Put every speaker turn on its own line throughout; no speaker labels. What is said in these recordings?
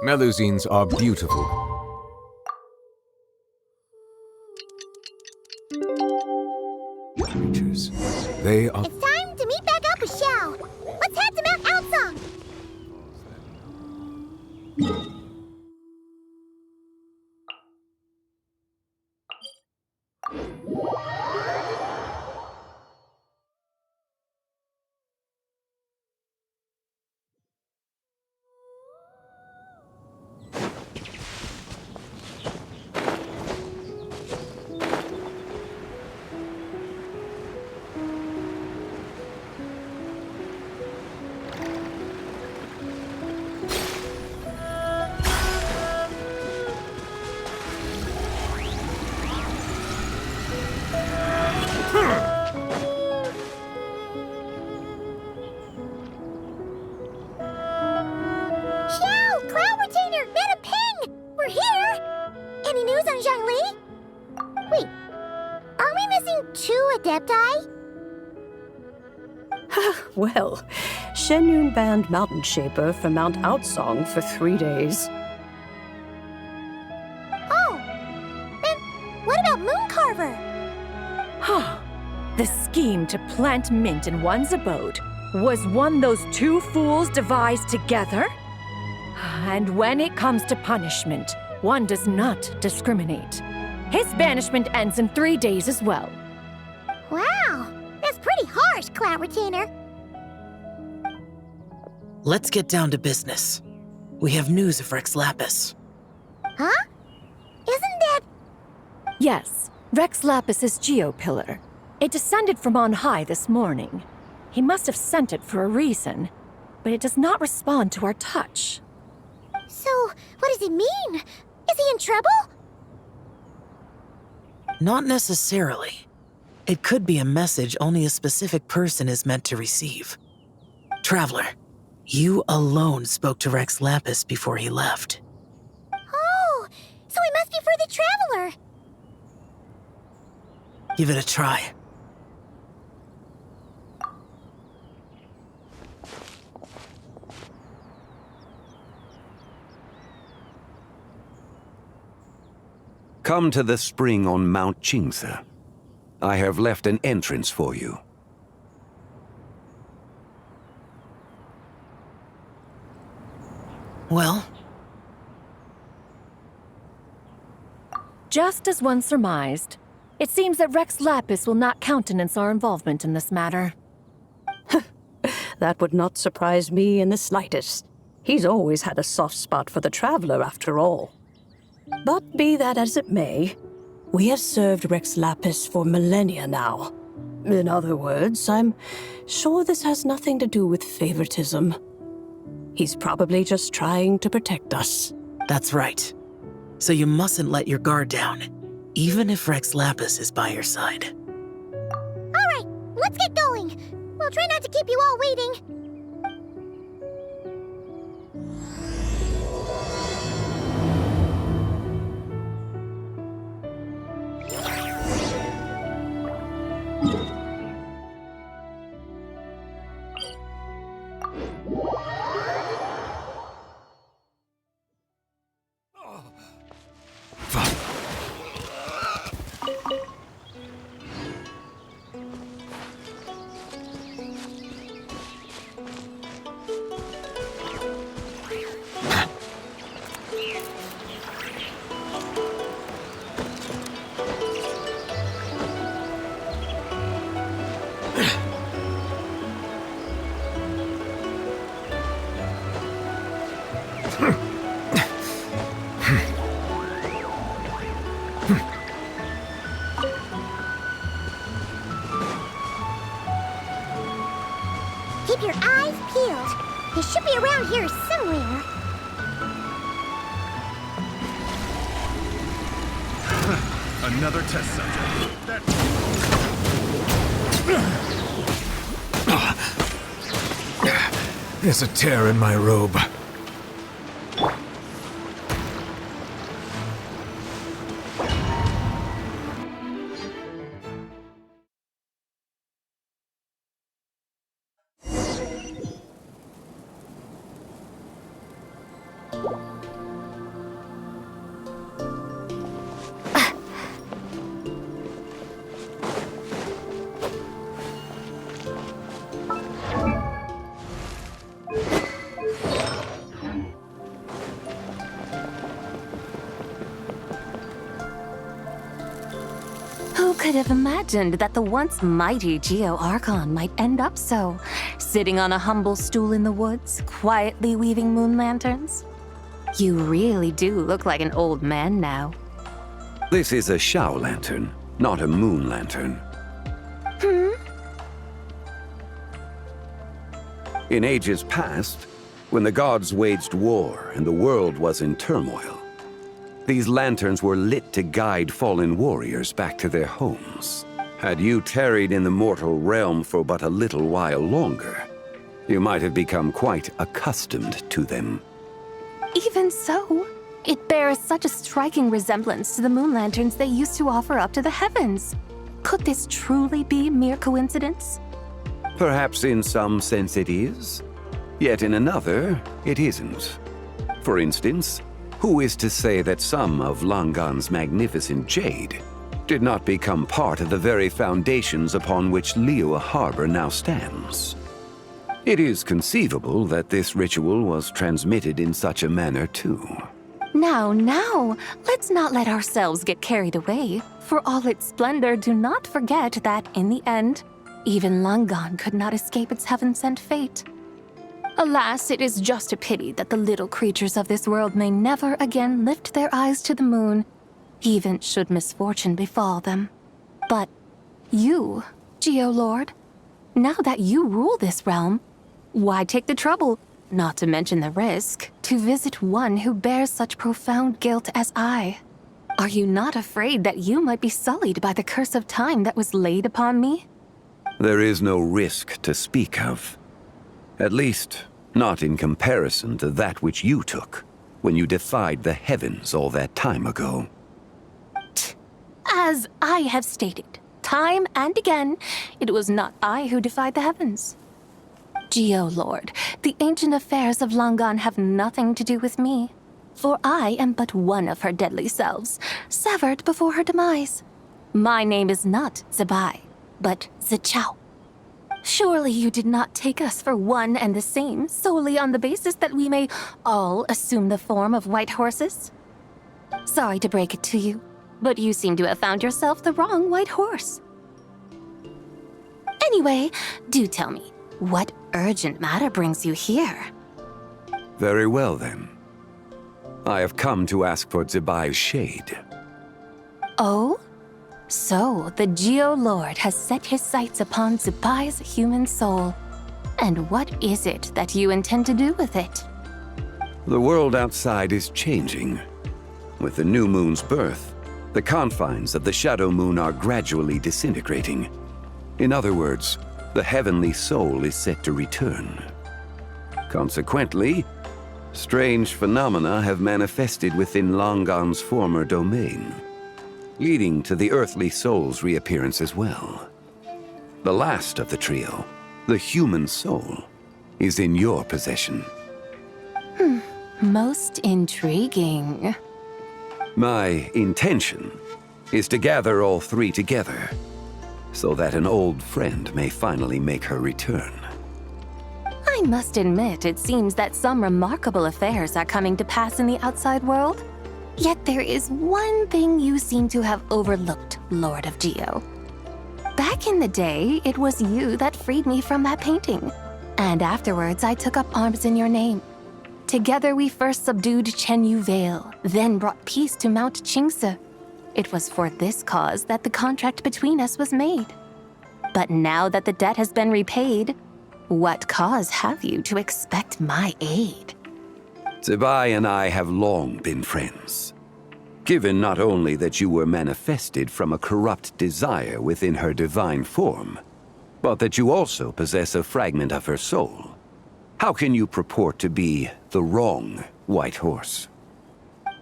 Melusines are beautiful. Creatures. They are...
It's time to meet back up with Xiao. Let's head to Mount Outsong. Xiao, Cloud Retainer, Meta Ping! We're here! Any news on Zhongli? Wait, are we missing 2 Adepti?
Well, Shenyun banned Mountain Shaper from Mount Outsong for 3 days.
Oh, then what about Mooncarver?
The scheme to plant mint in one's abode was one those 2 fools devised together? And when it comes to punishment, one does not discriminate. His banishment ends in 3 days as well.
Wow, that's pretty harsh, Cloud Retainer.
Let's get down to business. We have news of Rex Lapis.
Huh? Isn't that...
Yes, Rex Lapis's Geopillar. It descended from on high this morning. He must have sent it for a reason, but it does not respond to our touch.
So, what does it mean? Is he in trouble?
Not necessarily. It could be a message only a specific person is meant to receive. Traveler, you alone spoke to Rex Lapis before he left.
Oh, so it must be for the Traveler.
Give it a try.
Come to the spring on Mount Qingse. I have left an entrance for you.
Well,
Just as one surmised, it seems that Rex Lapis will not countenance our involvement in this matter.
That would not surprise me in the slightest. He's always had a soft spot for the Traveler, after all. But be that as it may, we have served Rex Lapis for millennia now. In other words, I'm sure this has nothing to do with favoritism. He's probably just trying to protect us.
that's right. So you mustn't let your guard down, even if Rex Lapis is by your side.
All right, let's get going. We'll try not to keep you all waiting. Keep your eyes peeled. He should be around here somewhere.
Another test subject.
There's a tear in my robe.
Who could have imagined that the once mighty Geo Archon might end up so, sitting on a humble stool in the woods, quietly weaving moon lanterns? You really do look like an old man now.
This is a Shao lantern, not a moon lantern. In ages past, when the gods waged war and the world was in turmoil, these lanterns were lit to guide fallen warriors back to their homes. Had you tarried in the mortal realm for but a little while longer, you might have become quite accustomed to them.
Even so, it bears such a striking resemblance to the moon lanterns they used to offer up to the heavens. Could this truly be mere coincidence?
Perhaps in some sense it is, yet in another, it isn't. For instance, who is to say that some of Langan's magnificent jade did not become part of the very foundations upon which Liyue Harbor now stands? It is conceivable that this ritual was transmitted in such a manner too.
Now, let's not let ourselves get carried away. For all its splendor, do not forget that, in the end, even Langan could not escape its heaven-sent fate. Alas, it is just a pity that the little creatures of this world may never again lift their eyes to the moon, even should misfortune befall them. But you, Geolord, now that you rule this realm, why take the trouble, not to mention the risk, to visit one who bears such profound guilt as I? Are you not afraid that you might be sullied by the curse of time that was laid upon me?
There is no risk to speak of. At least, not in comparison to that which you took when you defied the heavens all that time ago.
As I have stated, time and again, it was not I who defied the heavens. Geolord, the ancient affairs of Langan have nothing to do with me, for I am but one of her deadly selves, severed before her demise. My name is not Zibai, but Zichao. Surely you did not take us for one and the same solely on the basis that we may all assume the form of white horses? Sorry to break it to you, but you seem to have found yourself the wrong white horse. Anyway, do tell me, what urgent matter brings you here?
Very well then. I have come to ask for Zibai's shade.
Oh? So, the Geolord has set his sights upon Zibai's human soul. And what is it that you intend to do with it?
The world outside is changing. With the new moon's birth, the confines of the shadow moon are gradually disintegrating. In other words, the heavenly soul is set to return. Consequently, strange phenomena have manifested within Langan's former domain, leading to the earthly soul's reappearance as well. The last of the trio, the human soul, is in your possession.
Most intriguing.
My intention is to gather all three together, so that an old friend may finally make her return.
I must admit, it seems that some remarkable affairs are coming to pass in the outside world. Yet there is one thing you seem to have overlooked, Lord of Geo. Back in the day, it was you that freed me from that painting. And afterwards, I took up arms in your name. Together we first subdued Chenyu Vale, then brought peace to Mount Qingse. It was for this cause that the contract between us was made. But now that the debt has been repaid, what cause have you to expect my aid?
Zibai and I have long been friends. Given not only that you were manifested from a corrupt desire within her divine form, but that you also possess a fragment of her soul, how can you purport to be the wrong white horse?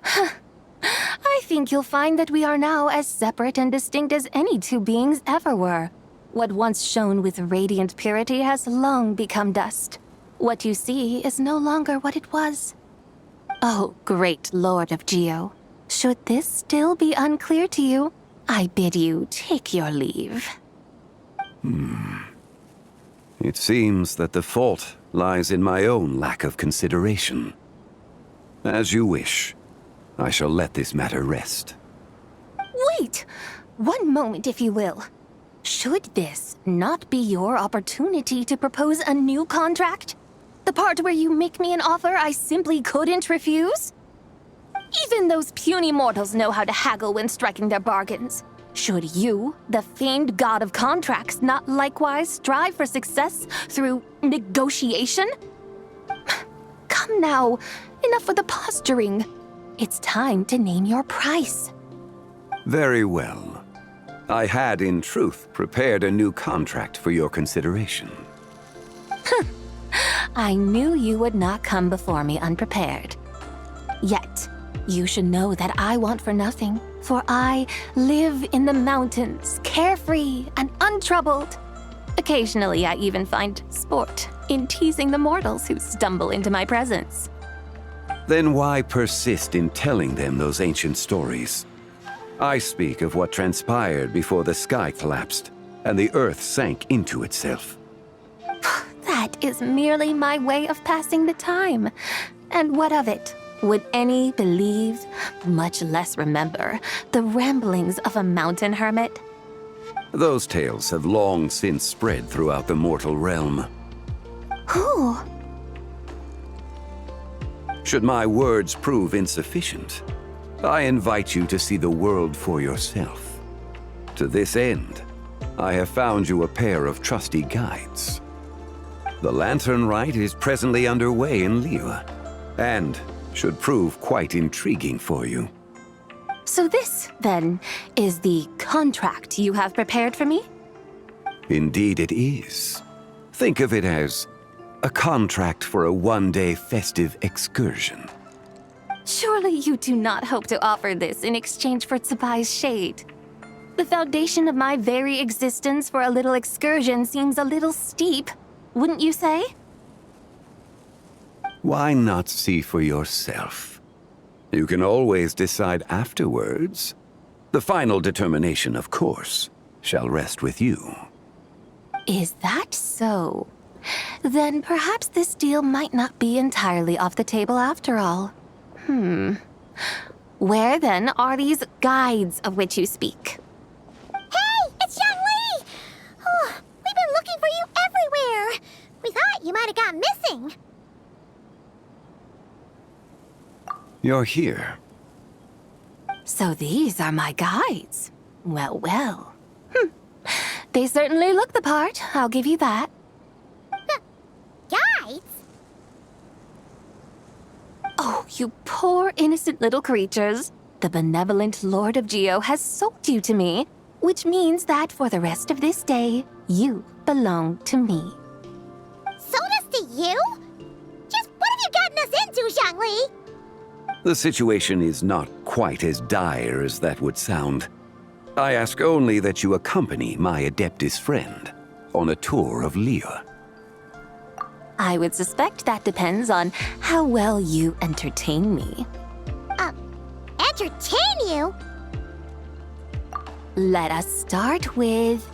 I think you'll find that we are now as separate and distinct as any two beings ever were. What once shone with radiant purity has long become dust. What you see is no longer what it was. Oh, great Lord of Geo. Should this still be unclear to you, I bid you take your leave.
It seems that the fault lies in my own lack of consideration. As you wish. I shall let this matter rest.
Wait! One moment, if you will. Should this not be your opportunity to propose a new contract? The part where you make me an offer I simply couldn't refuse? Even those puny mortals know how to haggle when striking their bargains. Should you, the famed god of contracts, not likewise strive for success through negotiation? Come now, enough with the posturing. It's time to name your price.
Very well. I had, in truth, prepared a new contract for your consideration.
I knew you would not come before me unprepared. Yet, you should know that I want for nothing, for I live in the mountains, carefree and untroubled. Occasionally, I even find sport in teasing the mortals who stumble into my presence.
Then why persist in telling them those ancient stories? I speak of what transpired before the sky collapsed and the earth sank into itself.
That is merely my way of passing the time. And what of it? Would any believe, much less remember, the ramblings of a mountain hermit?
Those tales have long since spread throughout the mortal realm.
Who?
Should my words prove insufficient, I invite you to see the world for yourself. To this end, I have found you a pair of trusty guides. The Lanternlit is presently underway in Liyue, and should prove quite intriguing for you.
So this, then, is the contract you have prepared for me?
Indeed it is. Think of it as a contract for a one-day festive excursion.
Surely you do not hope to offer this in exchange for Zibai's shade. The foundation of my very existence for a little excursion seems a little steep, wouldn't you say?
Why not see for yourself? You can always decide afterwards. The final determination, of course, shall rest with you.
Is that so? Then perhaps this deal might not be entirely off the table after all. Where then are these guides of which you speak?
Hey, it's Zhongli! Oh, we've been looking for you everywhere. We thought you might have gone missing.
You're here.
So these are my guides. Well, well. They certainly look the part, I'll give you that.
Guides?
Oh, you poor innocent little creatures. The benevolent Lord of Geo has sold you to me, which means that for the rest of this day, you belong to me.
Sold us to you? Just what have you gotten us into, Zhongli?
The situation is not quite as dire as that would sound. I ask only that you accompany my Adeptus friend on a tour of Liyue.
I would suspect that depends on how well you entertain me.
Entertain you?
Let us start with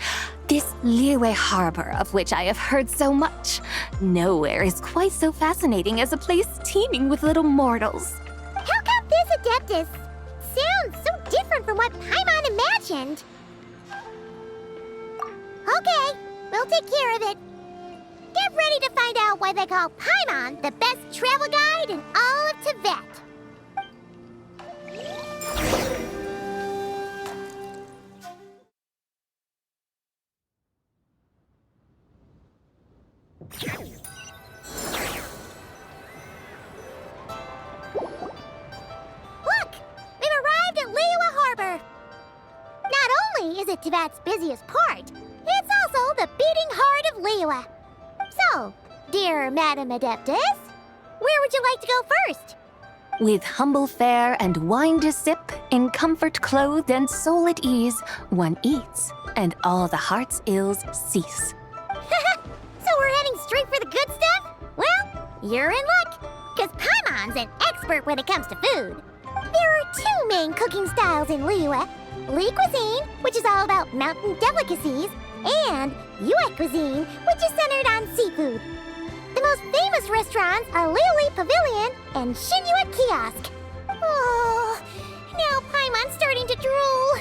this Liyue harbor of which I have heard so much. Nowhere is quite so fascinating as a place teeming with little mortals.
How come this Adeptus sounds so different from what Paimon imagined? Okay, we'll take care of it. Get ready to find out why they call Paimon the best travel guide in all of Tibet. Look! We've arrived at Liyue Harbor. Not only is it Tibet's busiest port, it's also the beating heart of Liyue. So, dear Madam Adeptus, where would you like to go first?
With humble fare and wine to sip, in comfort clothed and soul at ease, one eats, and all the heart's ills cease.
So we're heading straight for the good stuff? Well, you're in luck, because Paimon John's an expert when it comes to food. There are two main cooking styles in Liyue. Li cuisine, which is all about mountain delicacies, and Yue cuisine, which is centered on seafood. The most famous restaurants are Liuli Pavilion and Shinyue Kiosk. Oh, now Paimon's starting to drool.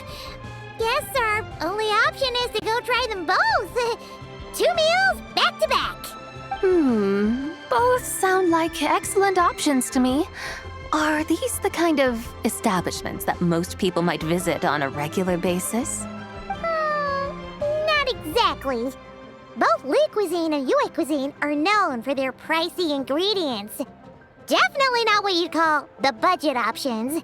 Guess our only option is to go try them both. 2 meals back to back.
Both sound like excellent options to me. Are these the kind of establishments that most people might visit on a regular basis?
Not exactly. Both Li cuisine and Yue cuisine are known for their pricey ingredients. Definitely not what you'd call the budget options.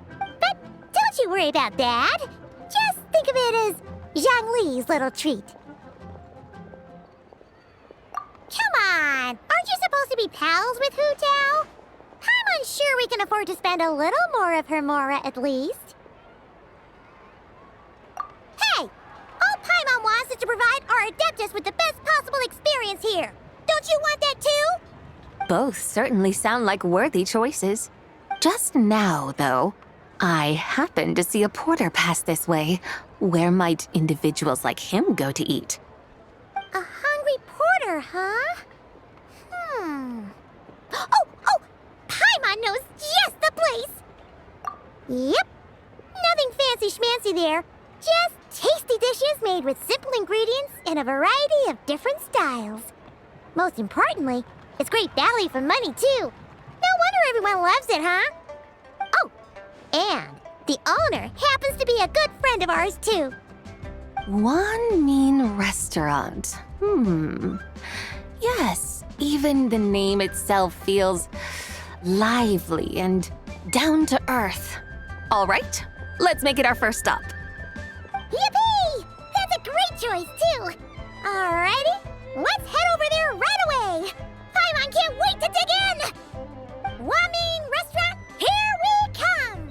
But don't you worry about that. Just think of it as Zhang Li's little treat. Come on! Aren't you supposed to be pals with Hu Tao? I'm unsure we can afford to spend a little more of her mora at least. Hey! All Paimon wants is to provide our Adeptus with the best possible experience here. Don't you want that too?
Both certainly sound like worthy choices. Just now, though, I happened to see a porter pass this way. Where might individuals like him go to eat?
A hungry porter, huh? Oh! Paimon knows just the place! Yep. Nothing fancy schmancy there. Just tasty dishes made with simple ingredients in a variety of different styles. Most importantly, it's great value for money, too. No wonder everyone loves it, huh? Oh, and the owner happens to be a good friend of ours, too.
One mean restaurant. Yes, even the name itself feels lively and down to earth. All right, let's make it our first stop.
Yippee! That's a great choice, too. Alrighty, let's head over there right away. Paimon can't wait to dig in. Wamin Restaurant, here we come.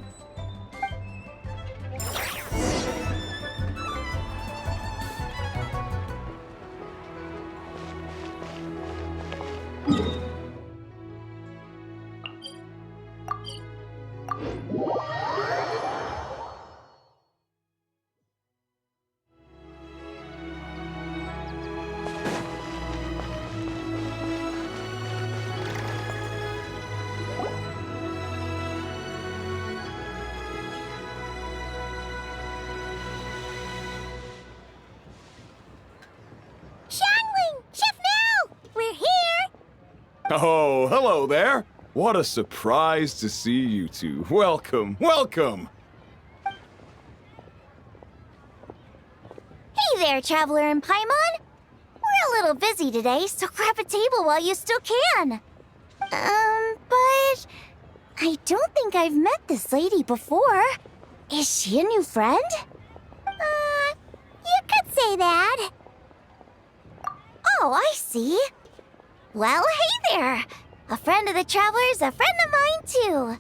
Oh, hello there. What a surprise to see you two. Welcome, welcome.
Hey there, Traveler and Paimon. We're a little busy today, so grab a table while you still can. But I don't think I've met this lady before. Is she a new friend? You could say that. Oh, I see. Well, hey there. A friend of the Traveler's a friend of mine, too.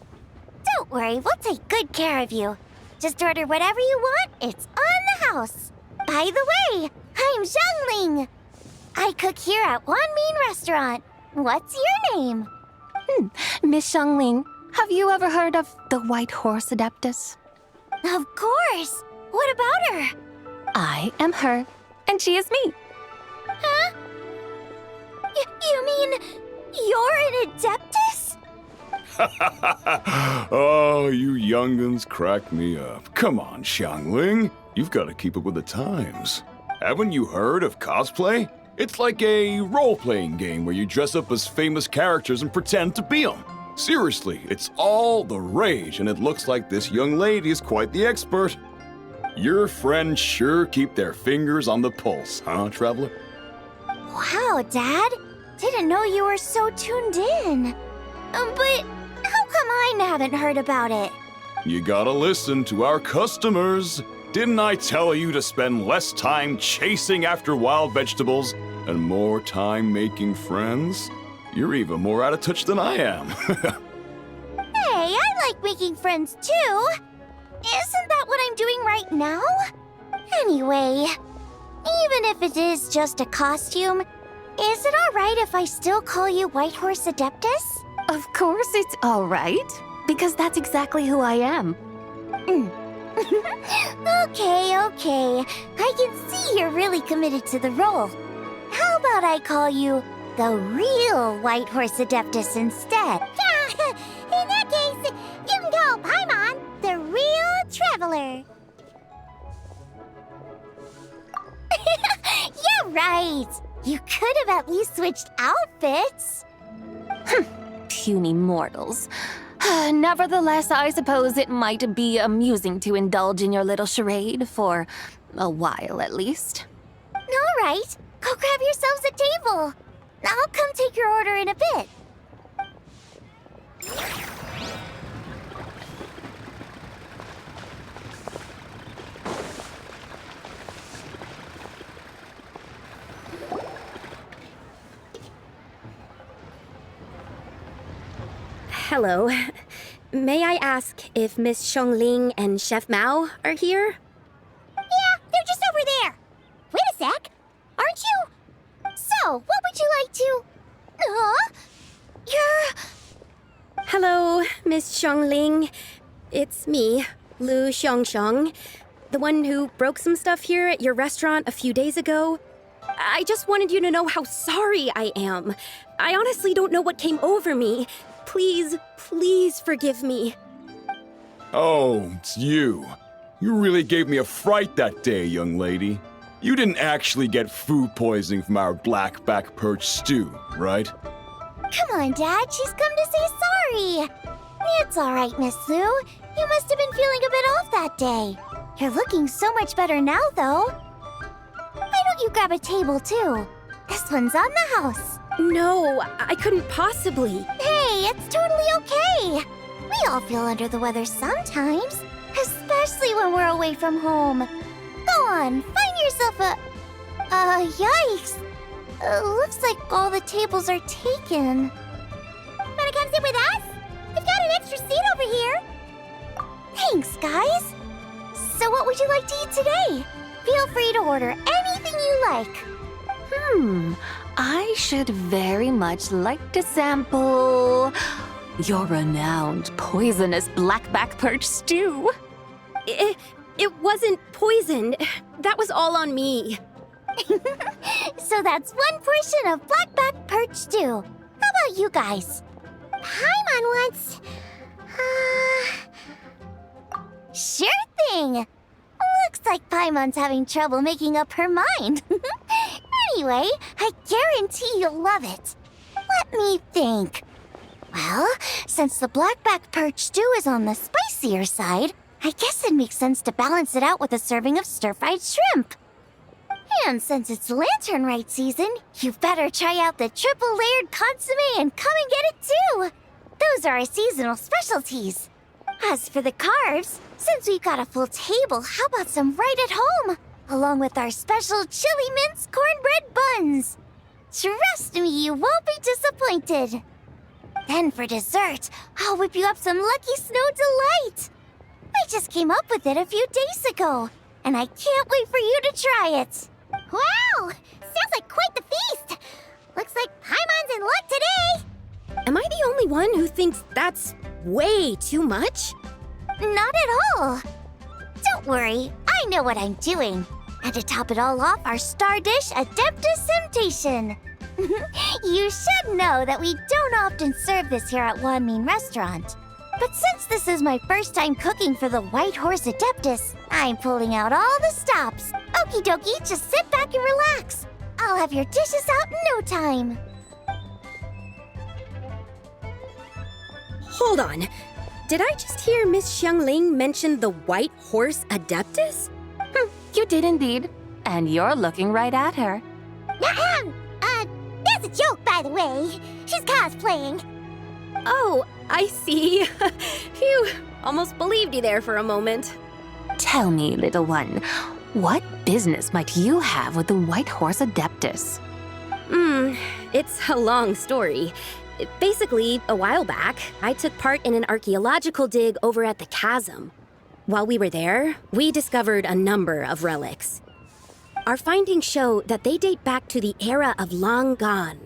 Don't worry, we'll take good care of you. Just order whatever you want, it's on the house. By the way, I'm Zhangling. I cook here at One Mean Restaurant. What's your name?
Miss Xiangling, have you ever heard of the White Horse Adeptus?
Of course. What about her?
I am her, and she is me.
Huh? You mean you're an Adeptus?
Oh, you young'uns crack me up. Come on, Xiangling. You've got to keep up with the times. Haven't you heard of cosplay? It's like a role-playing game where you dress up as famous characters and pretend to be them. Seriously, it's all the rage, and it looks like this young lady is quite the expert. Your friends sure keep their fingers on the pulse, huh, Traveler?
Wow, Dad. Didn't know you were so tuned in. But how come I haven't heard about it?
You gotta listen to our customers. Didn't I tell you to spend less time chasing after wild vegetables and more time making friends? You're even more out of touch than I am.
Hey, I like making friends too. Isn't that what I'm doing right now? Anyway, even if it is just a costume, is it alright if I still call you White Horse Adeptus?
Of course it's all right, because that's exactly who I am.
Okay, okay. I can see you're really committed to the role. How about I call you the real White Horse Adeptus instead? In that case, you can call Paimon the real Traveler. Yeah, right. You could have at least switched outfits.
Puny mortals. Nevertheless, I suppose it might be amusing to indulge in your little charade for a while at least.
All right, go grab yourselves a table. I'll come take your order in a bit.
Hello. May I ask if Miss Xiongling and Chef Mao are here?
Yeah, they're just over there. Wait a sec. Aren't you? So, what would you like to... You're...
Hello, Miss Xiongling. It's me, Lu Xiongxiong, the one who broke some stuff here at your restaurant a few days ago. I just wanted you to know how sorry I am. I honestly don't know what came over me. Please, please forgive me.
Oh, it's you. You really gave me a fright that day, young lady. You didn't actually get food poisoning from our blackback perch stew, right?
Come on, Dad. She's come to say sorry. It's all right, Miss Lu. You must have been feeling a bit off that day. You're looking so much better now, though. Why don't you grab a table, too? This one's on the house.
No, I couldn't possibly.
Hey, it's totally okay. We all feel under the weather sometimes, especially when we're away from home. Go on, find yourself a... yikes. Looks like all the tables are taken. Wanna come sit with us? We've got an extra seat over here. Thanks, guys. So what would you like to eat today? Feel free to order anything you like.
I should very much like to sample your renowned poisonous blackback perch stew.
It wasn't poisoned. That was all on me.
So that's one portion of blackback perch stew. How about you guys? Paimon wants... Sure thing! Looks like Paimon's having trouble making up her mind. Anyway, I guarantee you'll love it. Let me think. Well, since the blackback perch stew is on the spicier side, I guess it makes sense to balance it out with a serving of stir-fried shrimp. And since it's Lanternlit season, you better try out the triple-layered consomme and come and get it too. Those are our seasonal specialties. As for the carbs, since we've got a full table, how about some right at home? Along with our special chili mince cornbread buns. Trust me, you won't be disappointed. Then for dessert, I'll whip you up some Lucky Snow Delight. I just came up with it a few days ago, and I can't wait for you to try it. Wow! Sounds like quite the feast! Looks like Paimon's in luck today!
Am I the only one who thinks that's way too much?
Not at all. Don't worry, I know what I'm doing. And to top it all off, our star dish, Adeptus Temptation. You should know that we don't often serve this here at Wanmin Restaurant. But since this is my first time cooking for the White Horse Adeptus, I'm pulling out all the stops. Okie dokie, just sit back and relax. I'll have your dishes out in no time.
Hold on. Did I just hear Miss Xiongling mention the White Horse Adeptus?
You did indeed. And you're looking right at her.
That's a joke, by the way. She's cosplaying.
Oh, I see. Phew, almost believed you there for a moment.
Tell me, little one, what business might you have with the White Horse Adeptus?
It's a long story. Basically, a while back, I took part in an archaeological dig over at the chasm. While we were there, we discovered a number of relics. Our findings show that they date back to the era of long gone.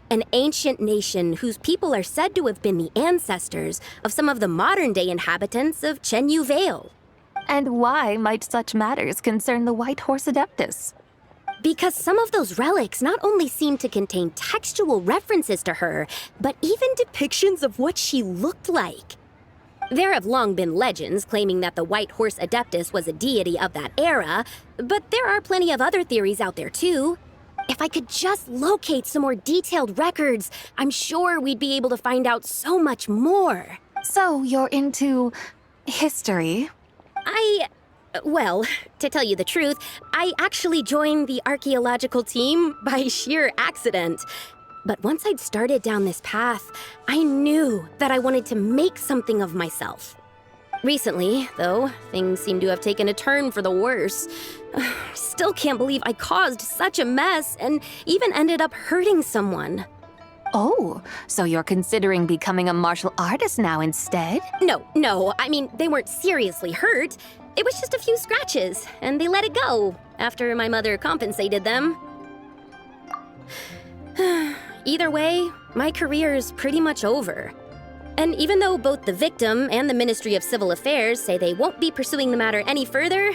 an ancient nation whose people are said to have been the ancestors of some of the modern-day inhabitants of Chenyu Vale.
And why might such matters concern the White Horse Adeptus?
Because some of those relics not only seem to contain textual references to her, but even depictions of what she looked like. There have long been legends claiming that the White Horse Adeptus was a deity of that era, but there are plenty of other theories out there too. If I could just locate some more detailed records, I'm sure we'd be able to find out so much more.
So you're into history?
Well, to tell you the truth, I actually joined the archaeological team by sheer accident. But once I'd started down this path, I knew that I wanted to make something of myself. Recently, though, things seem to have taken a turn for the worse. Still can't believe I caused such a mess and even ended up hurting someone.
Oh, so you're considering becoming a martial artist now instead?
No, I mean, they weren't seriously hurt. It was just a few scratches, and they let it go after my mother compensated them. Either way, my career's pretty much over. And even though both the victim and the Ministry of Civil Affairs say they won't be pursuing the matter any further,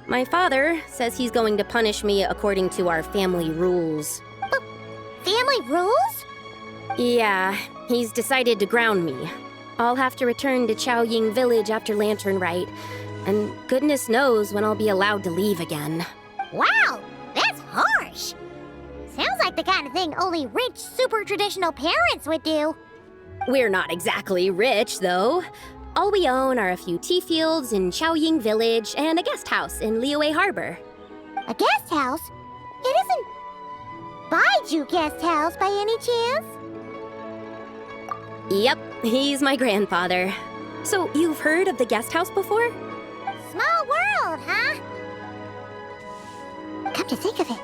my father says he's going to punish me according to our family rules.
Family rules?
Yeah, he's decided to ground me. I'll have to return to Chaoying Village after Lanternlit, and goodness knows when I'll be allowed to leave again.
Wow, that's harsh. Sounds like the kind of thing only rich, super traditional parents would do.
We're not exactly rich, though. All we own are a few tea fields in Chaoying Village and a guest house in Liyue Harbor.
A guest house? It isn't Baiju Guest House by any chance?
Yep, he's my grandfather. So you've heard of the guest house before?
Small world, huh? Come to think of it,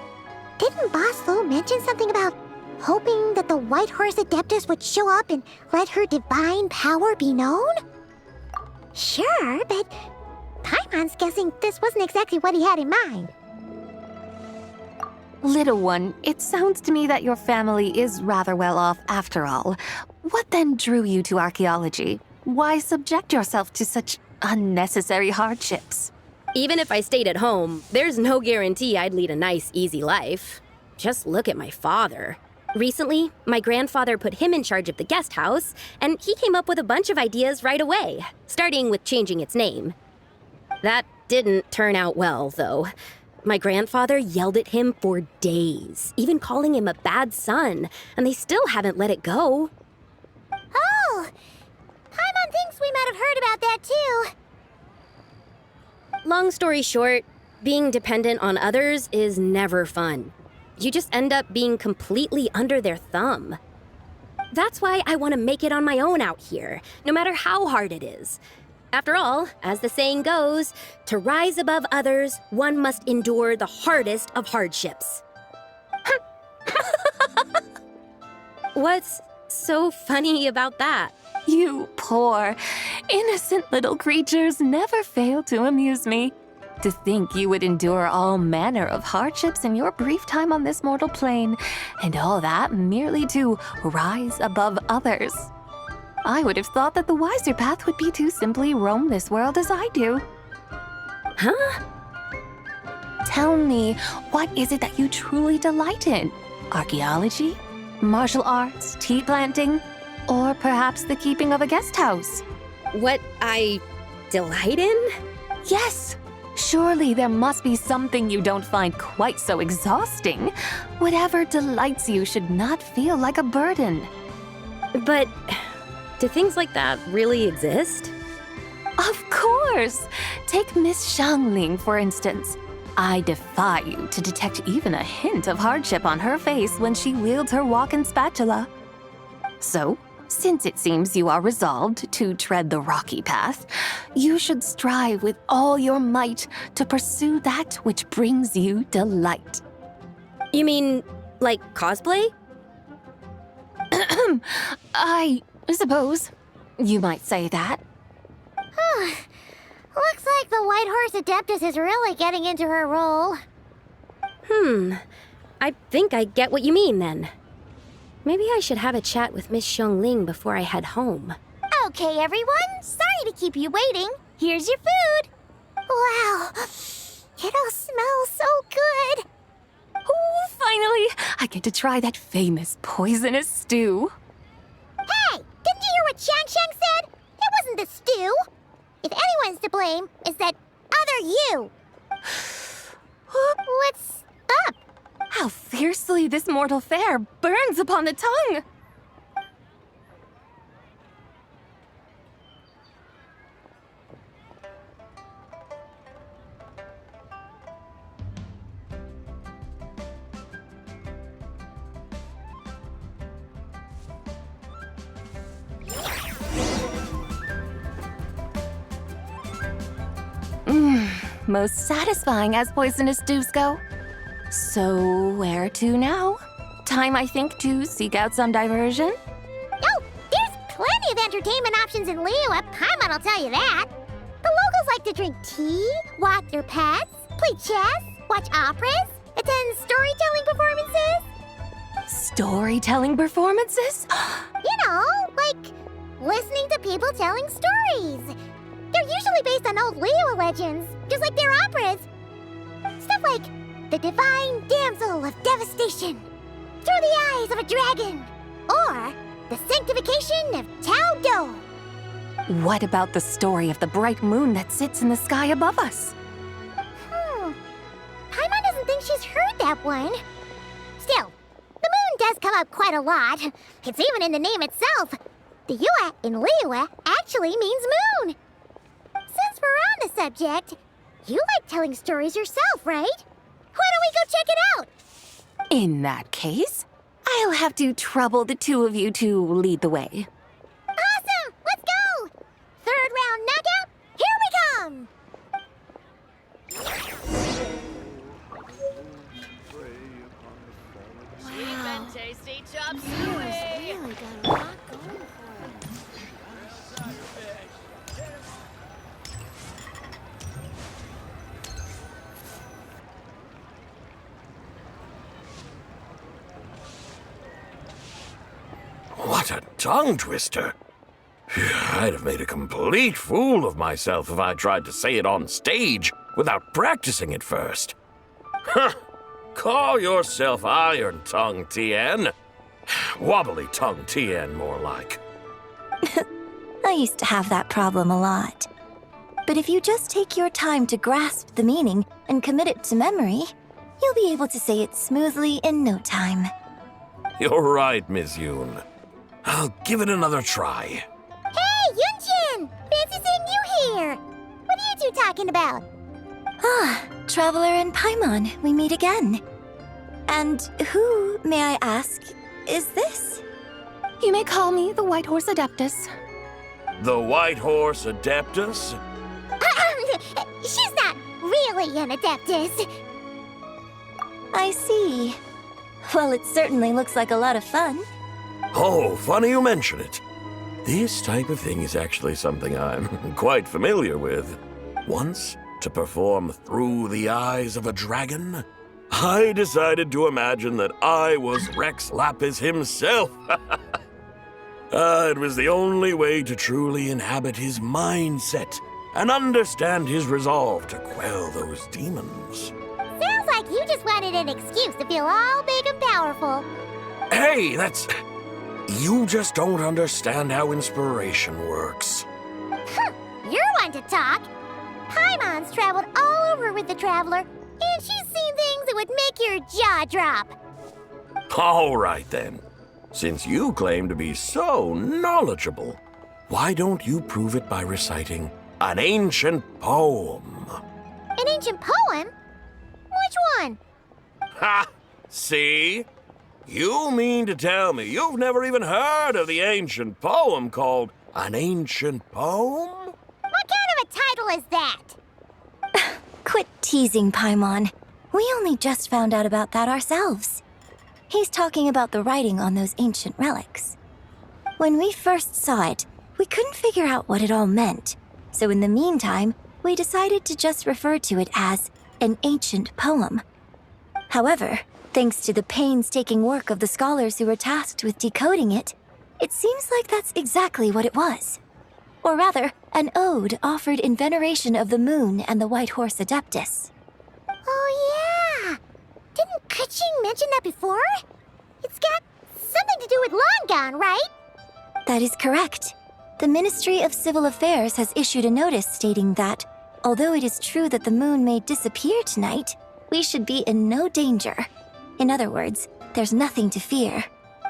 didn't Boss Lu mention something about hoping that the White Horse Adeptus would show up and let her divine power be known? Sure, but Paimon's guessing this wasn't exactly what he had in mind.
Little one, it sounds to me that your family is rather well off after all. What then drew you to archaeology? Why subject yourself to such unnecessary hardships?
Even if I stayed at home, there's no guarantee I'd lead a nice, easy life. Just look at my father. Recently, my grandfather put him in charge of the guest house, and he came up with a bunch of ideas right away, starting with changing its name. That didn't turn out well, though. My grandfather yelled at him for days, even calling him a bad son, and they still haven't let it go.
Oh, Paimon thinks we might have heard about that too.
Long story short, being dependent on others is never fun. You just end up being completely under their thumb. That's why I want to make it on my own out here, no matter how hard it is. After all, as the saying goes, to rise above others, one must endure the hardest of hardships. What's so funny about that?
You poor, innocent little creatures never fail to amuse me. To think you would endure all manner of hardships in your brief time on this mortal plane, and all that merely to rise above others. I would have thought that the wiser path would be to simply roam this world as I do.
Huh?
Tell me, what is it that you truly delight in? Archaeology? Martial arts? Tea planting? Or perhaps the keeping of a guest house?
What I delight in?
Yes! Surely there must be something you don't find quite so exhausting. Whatever delights you should not feel like a burden.
But do things like that really exist?
Of course! Take Miss Xiangling, for instance. I defy you to detect even a hint of hardship on her face when she wields her walking spatula. So, since it seems you are resolved to tread the rocky path, you should strive with all your might to pursue that which brings you delight.
You mean, like cosplay?
I suppose you might say that.
Looks like the White Horse Adeptus is really getting into her role.
I think I get what you mean then. Maybe I should have a chat with Miss Xiongling before I head home.
Okay, everyone. Sorry to keep you waiting. Here's your food. Wow. It all smells so good.
Oh, finally! I get to try that famous poisonous stew.
Hey, didn't you hear what Shang said? It wasn't the stew. If anyone's to blame, it's that other you. What's up?
How fiercely this mortal fare burns upon the tongue! Most satisfying as poisonous stews go. So, where to now? Time, I think, to seek out some diversion?
Oh, there's plenty of entertainment options in Liyue. Paimon will tell you that. The locals like to drink tea, walk their pets, play chess, watch operas, attend storytelling performances.
Storytelling performances?
You know, like listening to people telling stories. They're usually based on old Liyue legends, just like their operas. Stuff like the Divine Damsel of Devastation, Through the Eyes of a Dragon, or the Sanctification of Tao Do.
What about the story of the bright moon that sits in the sky above us?
Paimon doesn't think she's heard that one. Still, the moon does come up quite a lot. It's even in the name itself. The Yue in Liyue actually means moon. Since we're on the subject, you like telling stories yourself, right? Why don't we go check it out?
In that case, I'll have to trouble the two of you to lead the way.
Awesome! Let's go! Third round knockout, here we come!
Cheap and tasty chop suey!
Really got a lot going for it.
What a tongue twister! I'd have made a complete fool of myself if I tried to say it on stage without practicing it first. Huh! Call yourself Iron Tongue, Tien. Wobbly Tongue, Tien, more like.
I used to have that problem a lot. But if you just take your time to grasp the meaning and commit it to memory, you'll be able to say it smoothly in no time.
You're right, Miss Yoon. I'll give it another try.
Hey, Yunshin! Fancy seeing you here! What are you two talking about?
Ah, Traveler and Paimon, we meet again. And who, may I ask, is this?
You may call me the White Horse Adeptus.
The White Horse Adeptus?
She's not really an Adeptus.
I see. Well, it certainly looks like a lot of fun.
Oh, funny you mention it. This type of thing is actually something I'm quite familiar with. Once, to perform Through the Eyes of a Dragon, I decided to imagine that I was Rex Lapis himself. It was the only way to truly inhabit his mindset and understand his resolve to quell those demons.
Sounds like you just wanted an excuse to feel all big and powerful.
Hey, that's... You just don't understand how inspiration works.
You're one to talk. Paimon's traveled all over with the Traveler, and she's seen things that would make your jaw drop.
All right, then. Since you claim to be so knowledgeable, why don't you prove it by reciting an ancient poem?
An ancient poem? Which one?
Ha! See? You mean to tell me you've never even heard of the ancient poem called An Ancient Poem?
What kind of a title is that?
Quit teasing, Paimon. We only just found out about that ourselves. He's talking about the writing on those ancient relics. When we first saw it, we couldn't figure out what it all meant. So in the meantime, we decided to just refer to it as an ancient poem. However, Thanks to the painstaking work of the scholars who were tasked with decoding it, it seems like that's exactly what it was. Or rather, an ode offered in veneration of the moon and the White Horse Adeptus.
Oh, yeah! Didn't Kuching mention that before? It's got something to do with Longan, right?
That is correct. The Ministry of Civil Affairs has issued a notice stating that, although it is true that the moon may disappear tonight, we should be in no danger. In other words, there's nothing to fear.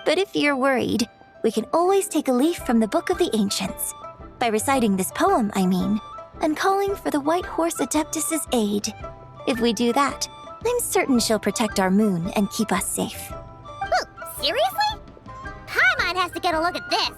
But if you're worried, we can always take a leaf from the Book of the Ancients. By reciting this poem, I mean, and calling for the White Horse Adeptus' aid. If we do that, I'm certain she'll protect our moon and keep us safe.
Ooh, seriously? Paimon has to get a look at this.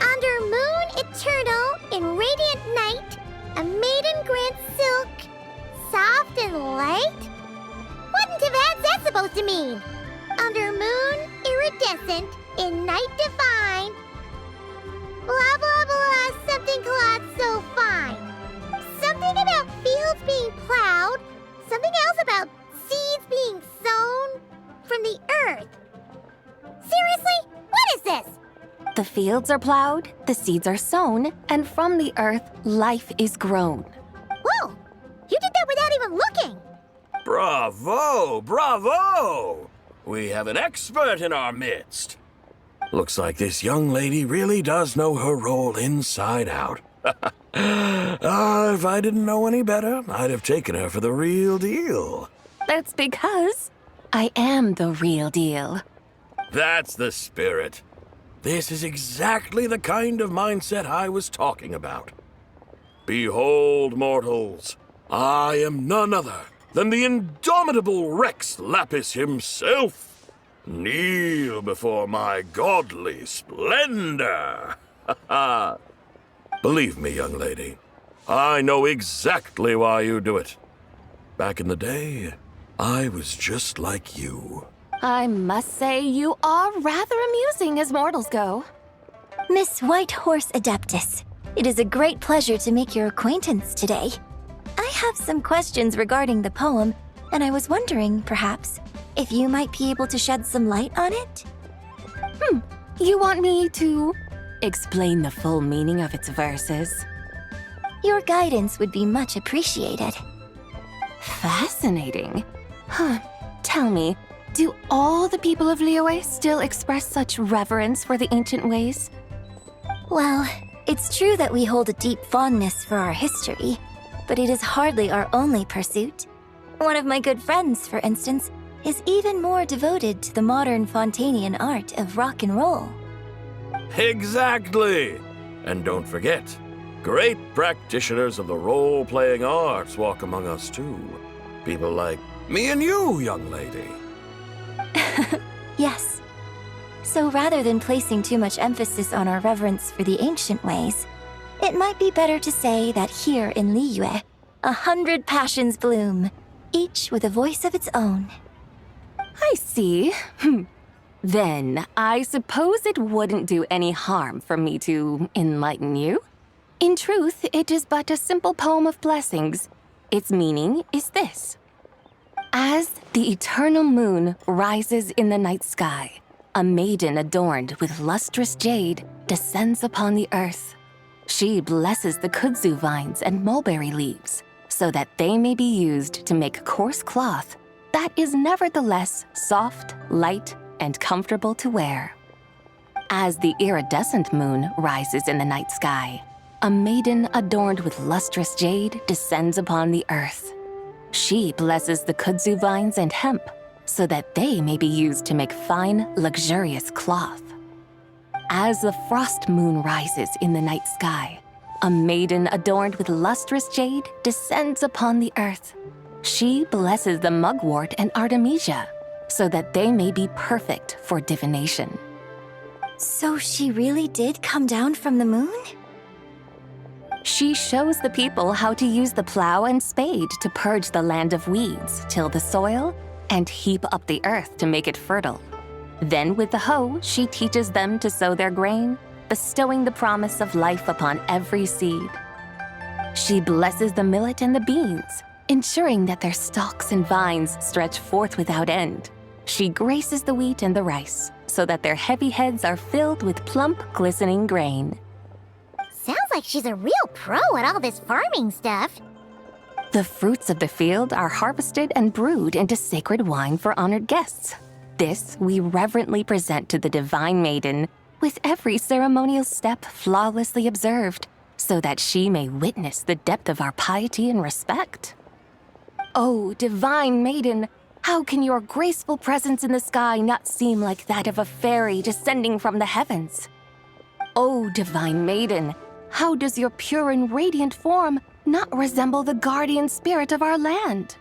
Under moon eternal in radiant night, a maiden grants silk, soft and light? What in Tibet's that supposed to mean? Under moon iridescent in night divine, blah blah blah, something cloth so fine. Something about fields being plowed, something else about seeds being sown from the earth. Seriously? What is this?
The fields are plowed, the seeds are sown, and from the earth, life is grown.
Whoa! You did that without even looking!
Bravo! Bravo! We have an expert in our midst. Looks like this young lady really does know her role inside out. If I didn't know any better, I'd have taken her for the real deal.
That's because I am the real deal.
That's the spirit. This is exactly the kind of mindset I was talking about. Behold, mortals, I am none other than the indomitable Rex Lapis himself. Kneel before my godly splendor. Believe me, young lady, I know exactly why you do it. Back in the day, I was just like you.
I must say you are rather amusing as mortals go.
Miss White Horse Adeptus, it is a great pleasure to make your acquaintance today. I have some questions regarding the poem, and I was wondering, perhaps, if you might be able to shed some light on it?
You want me to explain the full meaning of its verses?
Your guidance would be much appreciated.
Fascinating. Tell me, do all the people of Liyue still express such reverence for the ancient ways?
Well, it's true that we hold a deep fondness for our history, but it is hardly our only pursuit. One of my good friends, for instance, is even more devoted to the modern Fontanian art of rock and roll.
Exactly! And don't forget, great practitioners of the role-playing arts walk among us too. People like me and you, young lady.
Yes. So rather than placing too much emphasis on our reverence for the ancient ways, it might be better to say that here in Liyue, 100 passions bloom, each with a voice of its own.
I see. Then, I suppose it wouldn't do any harm for me to enlighten you. In truth, it is but a simple poem of blessings. Its meaning is this. As the eternal moon rises in the night sky, a maiden adorned with lustrous jade descends upon the earth. She blesses the kudzu vines and mulberry leaves so that they may be used to make coarse cloth that is nevertheless soft, light, and comfortable to wear. As the iridescent moon rises in the night sky, a maiden adorned with lustrous jade descends upon the earth. She blesses the kudzu vines and hemp so that they may be used to make fine, luxurious cloth. As the frost moon rises in the night sky, a maiden adorned with lustrous jade descends upon the earth. She blesses the mugwort and artemisia so that they may be perfect for divination.
So she really did come down from the moon?
She shows the people how to use the plow and spade to purge the land of weeds, till the soil, and heap up the earth to make it fertile. Then with the hoe, she teaches them to sow their grain, bestowing the promise of life upon every seed. She blesses the millet and the beans, ensuring that their stalks and vines stretch forth without end. She graces the wheat and the rice, so that their heavy heads are filled with plump, glistening grain.
Sounds like she's a real pro at all this farming stuff.
The fruits of the field are harvested and brewed into sacred wine for honored guests. This we reverently present to the Divine Maiden, with every ceremonial step flawlessly observed, so that she may witness the depth of our piety and respect. Oh, Divine Maiden, how can your graceful presence in the sky not seem like that of a fairy descending from the heavens? Oh, Divine Maiden, how does your pure and radiant form not resemble the guardian spirit of our land?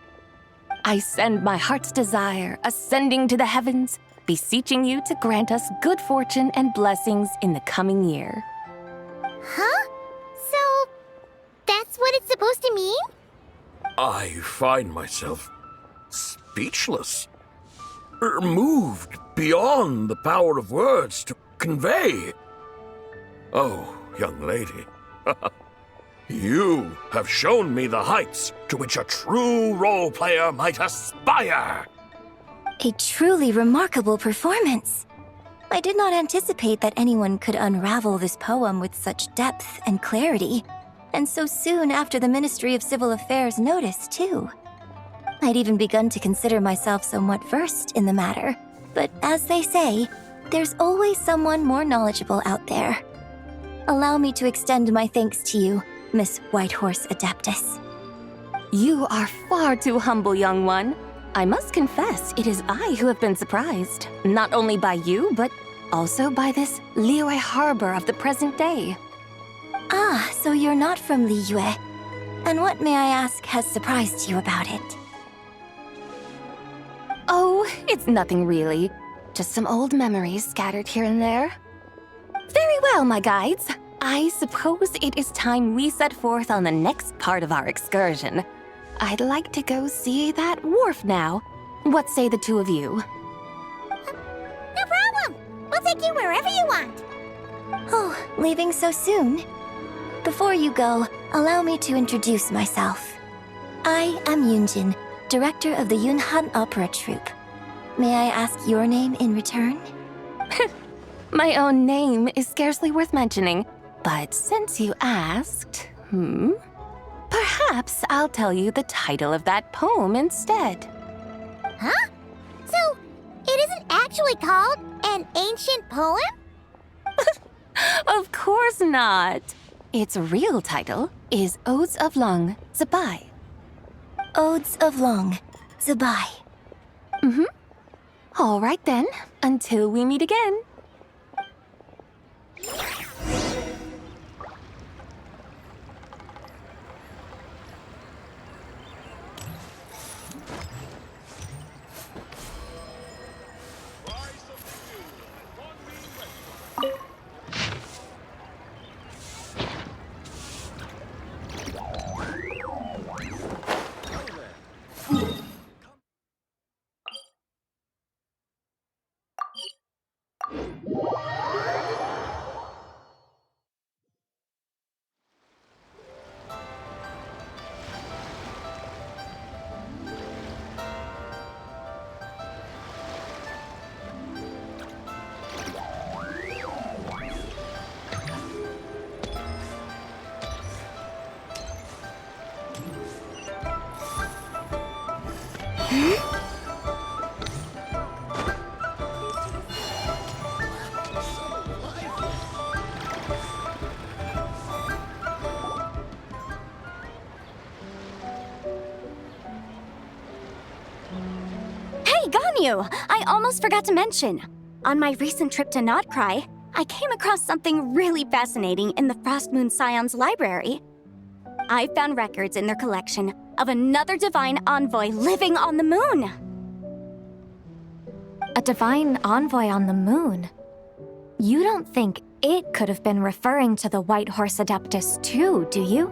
I send my heart's desire, ascending to the heavens, beseeching you to grant us good fortune and blessings in the coming year.
Huh? So, that's what it's supposed to mean?
I find myself speechless, moved beyond the power of words to convey. Oh, young lady, you have shown me the heights to which a true role player might aspire.
A truly remarkable performance. I did not anticipate that anyone could unravel this poem with such depth and clarity, and so soon after the Ministry of Civil Affairs notice, too. I'd even begun to consider myself somewhat versed in the matter, but as they say, there's always someone more knowledgeable out there. Allow me to extend my thanks to you, Miss Whitehorse Adeptus.
You are far too humble, young one. I must confess, it is I who have been surprised, not only by you, but also by this Liyue harbor of the present day.
Ah, so you're not from Liyue. And what, may I ask, has surprised you about it?
Oh, it's nothing really. Just some old memories scattered here and there. Very well, my guides. I suppose it is time we set forth on the next part of our excursion. I'd like to go see that wharf now. What say the two of you?
No problem! We'll take you wherever you want.
Oh, leaving so soon? Before you go, allow me to introduce myself. I am Yunjin, director of the Yunhan Opera Troupe. May I ask your name in return?
My own name is scarcely worth mentioning, but since you asked, perhaps I'll tell you the title of that poem instead.
Huh? So, it isn't actually called an ancient poem?
Of course not. Its real title is Odes of Long, Zibai.
Odes of Long, Zibai.
All right then, until we meet again.
I almost forgot to mention. On my recent trip to Notcry, I came across something really fascinating in the Frost Moon Scion's library. I found records in their collection of another divine envoy living on the moon.
A divine envoy on the moon? You don't think it could have been referring to the White Horse Adeptus too, do you?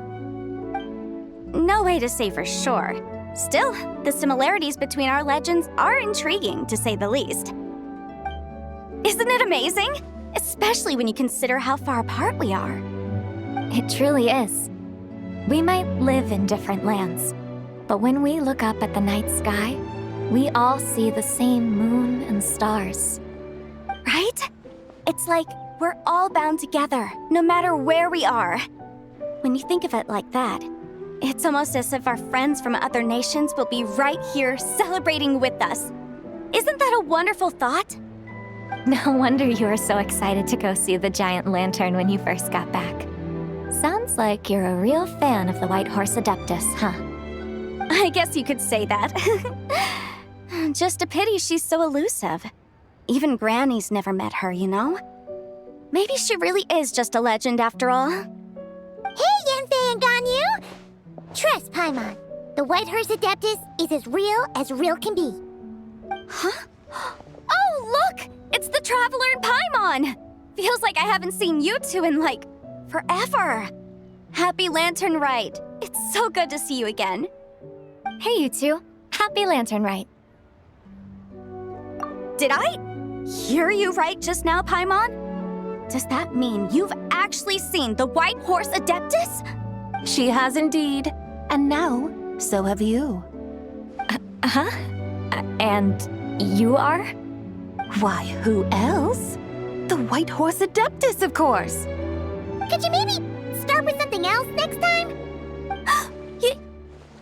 No way to say for sure. Still, the similarities between our legends are intriguing, to say the least. Isn't it amazing? Especially when you consider how far apart we are.
It truly is. We might live in different lands, but when we look up at the night sky, we all see the same moon and stars.
Right? It's like we're all bound together, no matter where we are. When you think of it like that, it's almost as if our friends from other nations will be right here celebrating with us. Isn't that a wonderful thought?
No wonder you were so excited to go see the giant lantern when you first got back. Sounds like you're a real fan of the White Horse Adeptus, huh?
I guess you could say that. Just a pity she's so elusive. Even Granny's never met her, you know? Maybe she really is just a legend after all.
Hey, Yanfei and Ganyu! Trust, Paimon. The White Horse Adeptus is as real can be.
Huh? Oh, look! It's the Traveler and Paimon! Feels like I haven't seen you two in, like, forever. Happy Lantern Rite. It's so good to see you again.
Hey, you two. Happy Lantern Rite.
Did I hear you right just now, Paimon? Does that mean you've actually seen the White Horse Adeptus?
She has indeed. And now, so have you.
And you are?
Why, who else? The White Horse Adeptus, of course.
Could you maybe start with something else next time?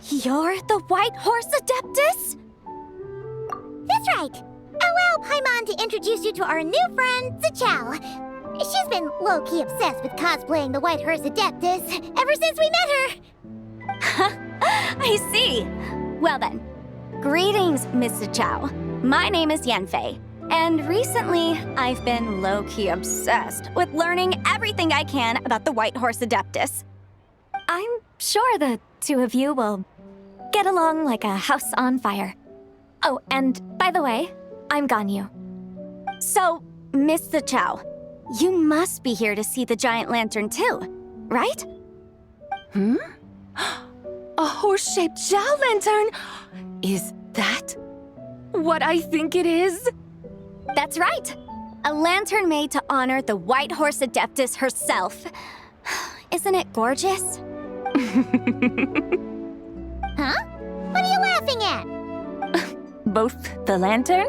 You're the White Horse Adeptus?
That's right. Allow Paimon to introduce you to our new friend, Zichao. She's been low-key obsessed with cosplaying the White Horse Adeptus ever since we met her.
I see. Well then, greetings, Miss Zichao. My name is Yanfei, and recently I've been low-key obsessed with learning everything I can about the White Horse Adeptus.
I'm sure the two of you will get along like a house on fire. Oh, and by the way, I'm Ganyu.
So, Miss Zichao, you must be here to see the giant lantern too, right?
A horse-shaped Zhao lantern? Is that what I think it is?
That's right. A lantern made to honor the White Horse Adeptus herself. Isn't it gorgeous?
Huh? What are you laughing at?
Both the lantern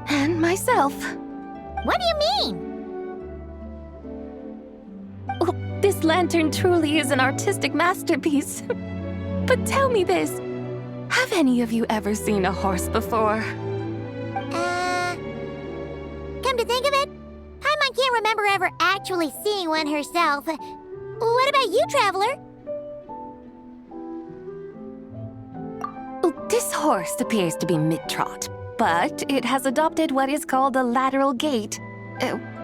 and myself.
What do you mean?
Oh, this lantern truly is an artistic masterpiece. But tell me this, have any of you ever seen a horse before?
Come to think of it, Paimon can't remember ever actually seeing one herself. What about you, Traveler?
This horse appears to be mid-trot, but it has adopted what is called a lateral gait,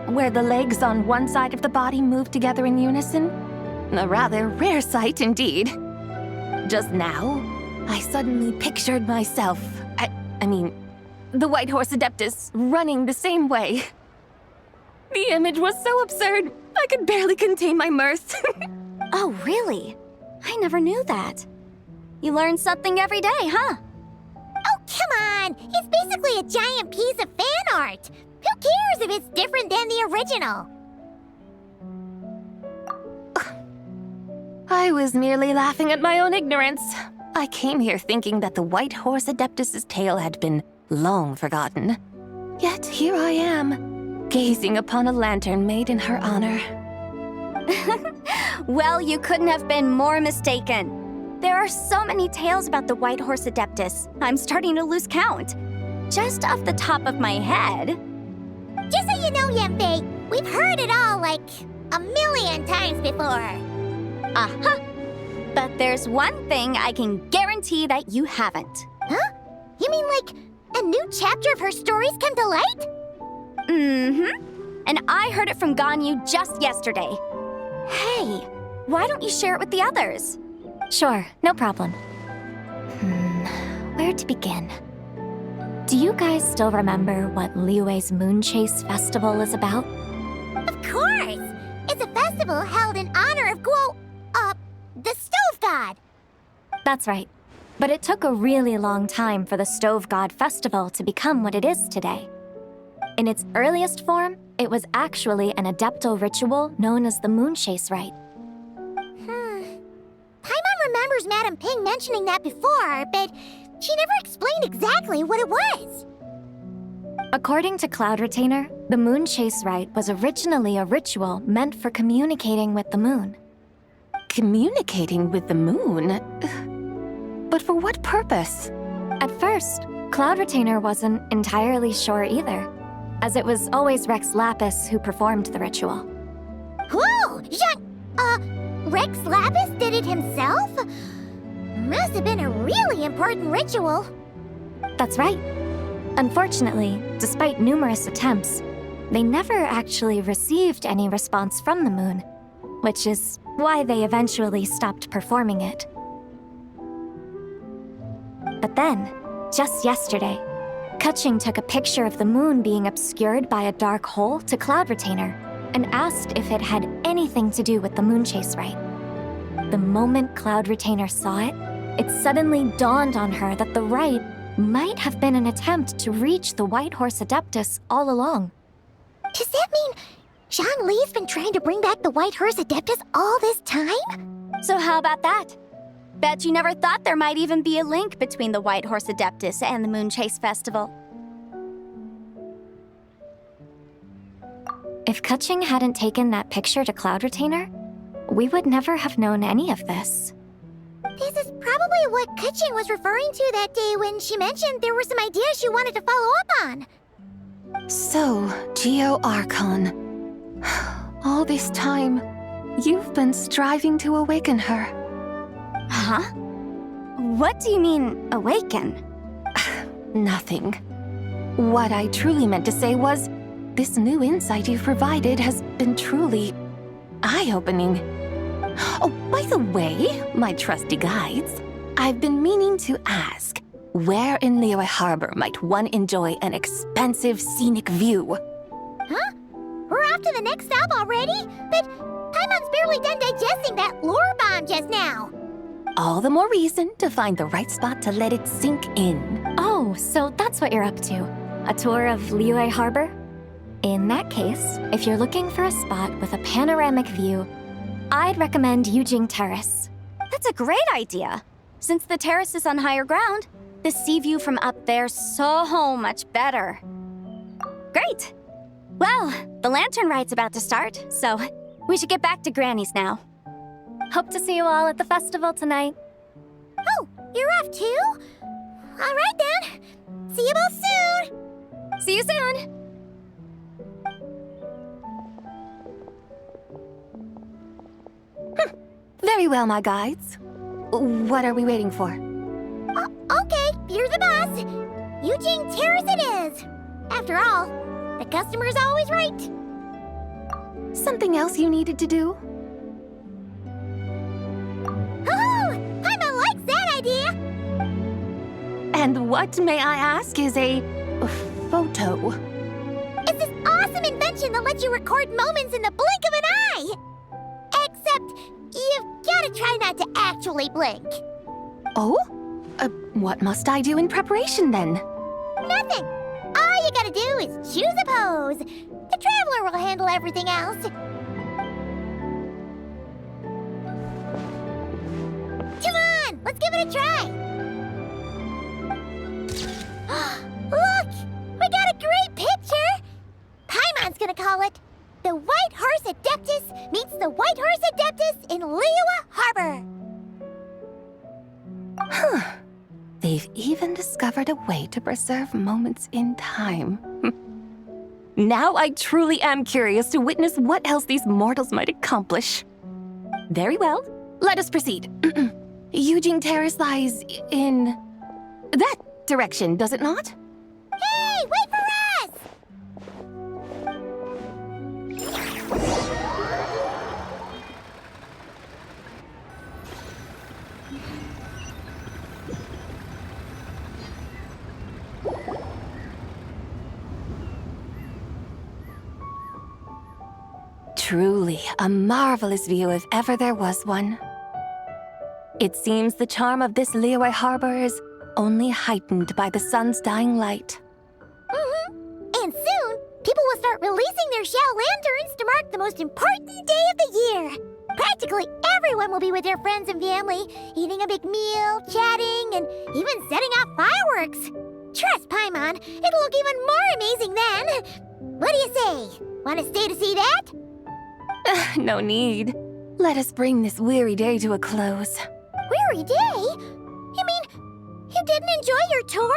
where the legs on one side of the body move together in unison. A rather rare sight indeed. Just now, I suddenly pictured myself, I mean, the White Horse Adeptus running the same way. The image was so absurd, I could barely contain my mirth.
Oh, really? I never knew that. You learn something every day, huh?
Oh, come on! It's basically a giant piece of fan art! Who cares if it's different than the original?
I was merely laughing at my own ignorance. I came here thinking that the White Horse Adeptus's tale had been long forgotten. Yet here I am, gazing upon a lantern made in her honor.
Well, you couldn't have been more mistaken. There are so many tales about the White Horse Adeptus, I'm starting to lose count. Just off the top of my head.
Just so you know, Yanfei, we've heard it all like a million times before.
Uh-huh. But there's one thing I can guarantee that you haven't.
Huh? You mean like a new chapter of her stories come to light?
Mm-hmm. And I heard it from Ganyu just yesterday. Hey, why don't you share it with the others?
Sure, no problem. Where to begin? Do you guys still remember what Liyue's Moon Chase Festival is about?
Of course! It's a festival held in honor of the Stove God.
That's right. But it took a really long time for the Stove God Festival to become what it is today. In its earliest form, it was actually an adeptal ritual known as the Moonchase Rite.
Paimon remembers Madame Ping mentioning that before, but she never explained exactly what it was.
According to Cloud Retainer, the Moonchase Rite was originally a ritual meant for communicating with the moon.
Communicating with the moon? But for what purpose?
At first, Cloud Retainer wasn't entirely sure either, as it was always Rex Lapis who performed the ritual.
Whoa! Rex Lapis did it himself? Must have been a really important ritual.
That's right. Unfortunately, despite numerous attempts, they never actually received any response from the moon, which is why they eventually stopped performing it. But then, just yesterday, Kutching took a picture of the moon being obscured by a dark hole to Cloud Retainer and asked if it had anything to do with the Moonchase Rite. The moment Cloud Retainer saw it, it suddenly dawned on her that the rite might have been an attempt to reach the White Horse Adeptus all along.
Does that mean Zhongli's been trying to bring back the White Horse Adeptus all this time?
So how about that? Bet you never thought there might even be a link between the White Horse Adeptus and the Moonchase Festival.
If Kutching hadn't taken that picture to Cloud Retainer, we would never have known any of this.
This is probably what Kutching was referring to that day when she mentioned there were some ideas she wanted to follow up on.
So, Geo Archon. All this time, you've been striving to awaken her.
Huh? What do you mean, awaken?
Nothing. What I truly meant to say was, this new insight you've provided has been truly eye-opening. Oh, by the way, my trusty guides, I've been meaning to ask, where in Liyue Harbor might one enjoy an expansive scenic view?
Huh? We're off to the next stop already? But Paimon's barely done digesting that lore bomb just now.
All the more reason to find the right spot to let it sink in.
Oh, so that's what you're up to. A tour of Liyue Harbor? In that case, if you're looking for a spot with a panoramic view, I'd recommend Yujing Terrace.
That's a great idea. Since the terrace is on higher ground, the sea view from up there's so much better. Great! Well, the Lantern Rite's about to start, so we should get back to Granny's now.
Hope to see you all at the festival tonight.
Oh, you're off too? All right then. See you both soon.
See you soon.
Very well, my guides. What are we waiting for?
Okay, you're the boss. Yujing Terrace it is. After all, the customer's always right.
Something else you needed to do?
Oh, Paimon likes that idea.
And what, may I ask, is a photo?
It's this awesome invention that lets you record moments in the blink of an eye. Except, you've gotta try not to actually blink.
Oh? What must I do in preparation then?
Nothing. All you gotta do is choose a pose. The Traveler will handle everything else. Come on, let's give it a try. Look, we got a great picture. Paimon's gonna call it The White Horse Adeptus Meets the White Horse Adeptus in Liyue Harbor.
Huh. They've even discovered a way to preserve moments in time. Now I truly am curious to witness what else these mortals might accomplish. Very well, let us proceed. Yujing Terrace lies in that direction, does it not?
Hey, wait for us!
Truly a marvelous view if ever there was one. It seems the charm of this Liyue Harbor is only heightened by the sun's dying light.
And soon, people will start releasing their shell lanterns to mark the most important day of the year. Practically everyone will be with their friends and family, eating a big meal, chatting, and even setting off fireworks. Trust Paimon, it'll look even more amazing then. What do you say? Want to stay to see that?
No need. Let us bring this weary day to a close.
Weary day? You mean, you didn't enjoy your tour?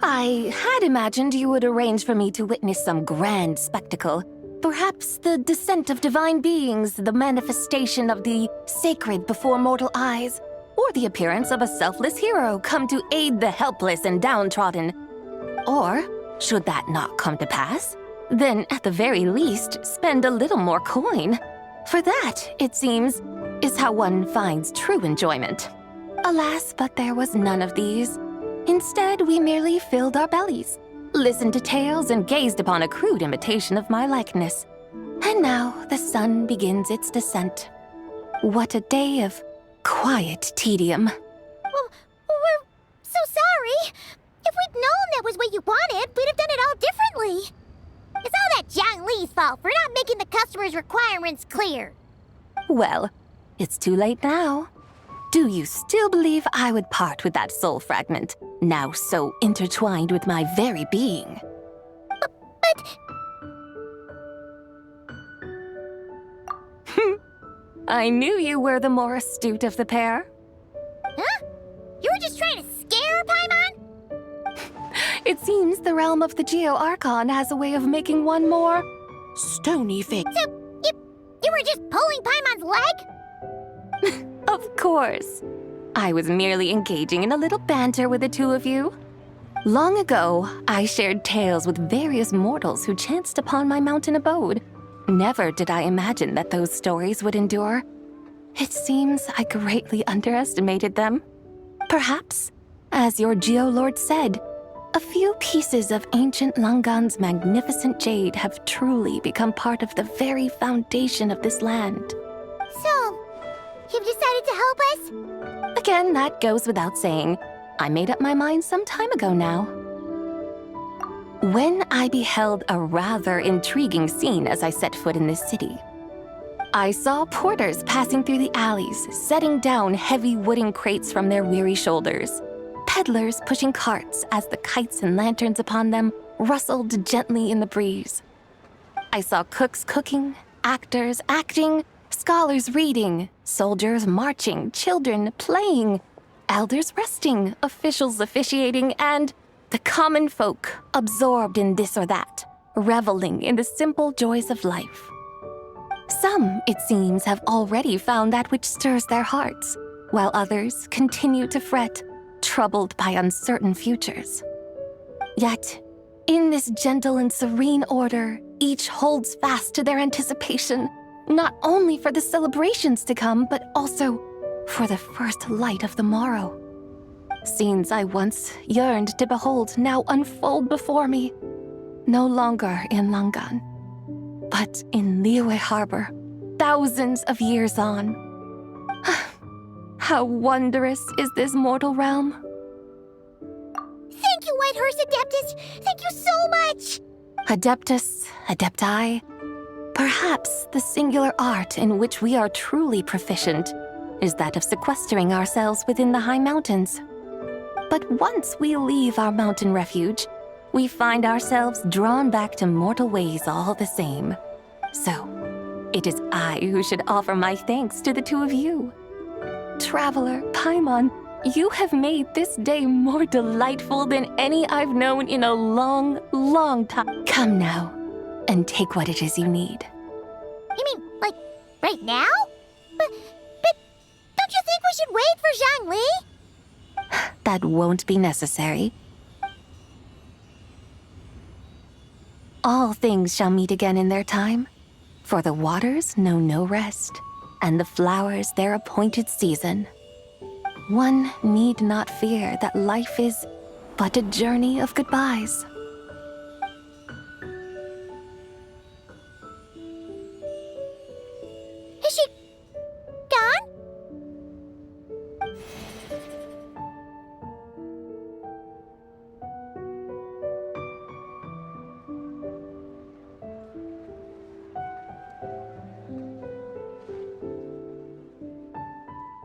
I had imagined you would arrange for me to witness some grand spectacle. Perhaps the descent of divine beings, the manifestation of the sacred before mortal eyes, or the appearance of a selfless hero come to aid the helpless and downtrodden. Or, should that not come to pass, then at the very least spend a little more coin. For that, it seems, is how one finds true enjoyment. Alas, but there was none of these. Instead, we merely filled our bellies, listened to tales, and gazed upon a crude imitation of my likeness. And now the sun begins its descent. What a day of quiet tedium.
Well, we're so sorry. If we'd known that was what you wanted, we'd have done it all differently. It's all that Zhang Li's fault for not making the customer's requirements clear.
Well, it's too late now. Do you still believe I would part with that soul fragment, now so intertwined with my very being?
But...
I knew you were the more astute of the pair.
Huh? You were just trying to scare Paimon?
It seems the realm of the Geo-Archon has a way of making one more stony face.
So, you were just pulling Paimon's leg?
Of course. I was merely engaging in a little banter with the two of you. Long ago, I shared tales with various mortals who chanced upon my mountain abode. Never did I imagine that those stories would endure. It seems I greatly underestimated them. Perhaps, as your Geolord said, a few pieces of ancient Langan's magnificent jade have truly become part of the very foundation of this land.
So, you've decided to help us?
Again, that goes without saying. I made up my mind some time ago now. When I beheld a rather intriguing scene as I set foot in this city, I saw porters passing through the alleys, setting down heavy wooden crates from their weary shoulders, peddlers pushing carts as the kites and lanterns upon them rustled gently in the breeze. I saw cooks cooking, actors acting, scholars reading, soldiers marching, children playing, elders resting, officials officiating, and the common folk absorbed in this or that, reveling in the simple joys of life. Some, it seems, have already found that which stirs their hearts, while others continue to fret, troubled by uncertain futures. Yet, in this gentle and serene order, each holds fast to their anticipation, not only for the celebrations to come, but also for the first light of the morrow. Scenes I once yearned to behold now unfold before me, no longer in Langan, but in Liyue Harbor, thousands of years on. How wondrous is this mortal realm!
Thank you, Whitehorse Adeptus! Thank you so much!
Adeptus, Adepti, perhaps the singular art in which we are truly proficient is that of sequestering ourselves within the high mountains. But once we leave our mountain refuge, we find ourselves drawn back to mortal ways all the same. So, it is I who should offer my thanks to the two of you. Traveler, Paimon, you have made this day more delightful than any I've known in a long, long time. Come now, and take what it is you need.
You mean, like, right now? But don't you think we should wait for Zhang Li?
That won't be necessary. All things shall meet again in their time, for the waters know no rest, and the flowers their appointed season. One need not fear that life is but a journey of goodbyes.
Is she gone?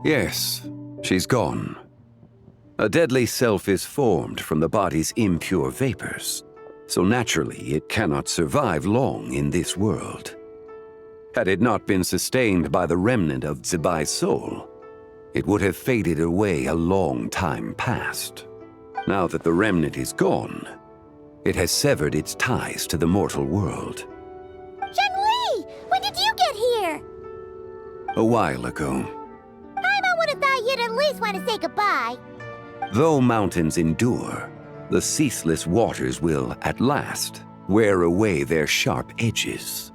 Yes, she's gone. A deadly self is formed from the body's impure vapors, so naturally it cannot survive long in this world. Had it not been sustained by the remnant of Zibai's soul, it would have faded away a long time past. Now that the remnant is gone, it has severed its ties to the mortal world.
Zhengli! When did you get here?
A while ago.
I would have thought you'd at least want to say goodbye.
Though mountains endure, the ceaseless waters will, at last, wear away their sharp edges.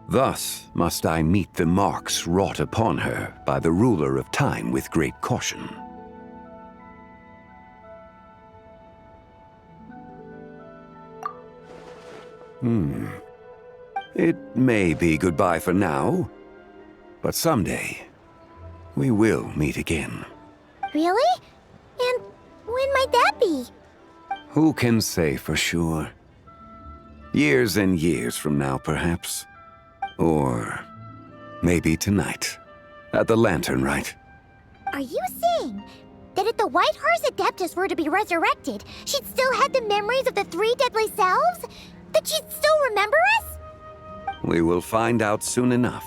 Thus must I meet the marks wrought upon her by the ruler of time with great caution. It may be goodbye for now, but someday we will meet again.
Really? And when might that be?
Who can say for sure? Years and years from now, perhaps. Or maybe tonight, at the Lanternlit.
Are you saying that if the White Horse Adeptus were to be resurrected, she'd still have the memories of the 3 deadly selves? That she'd still remember us?
We will find out soon enough.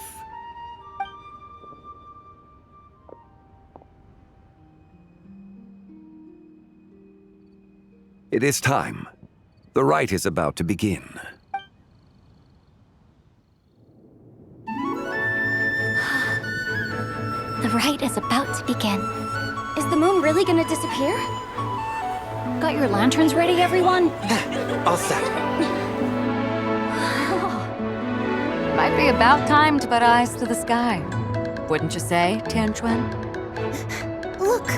It is time. The rite is about to begin.
The rite is about to begin. Is the moon really gonna disappear?
Got your lanterns ready, everyone?
All set.
Might be about time to put eyes to the sky. Wouldn't you say, Tianchuan?
Look!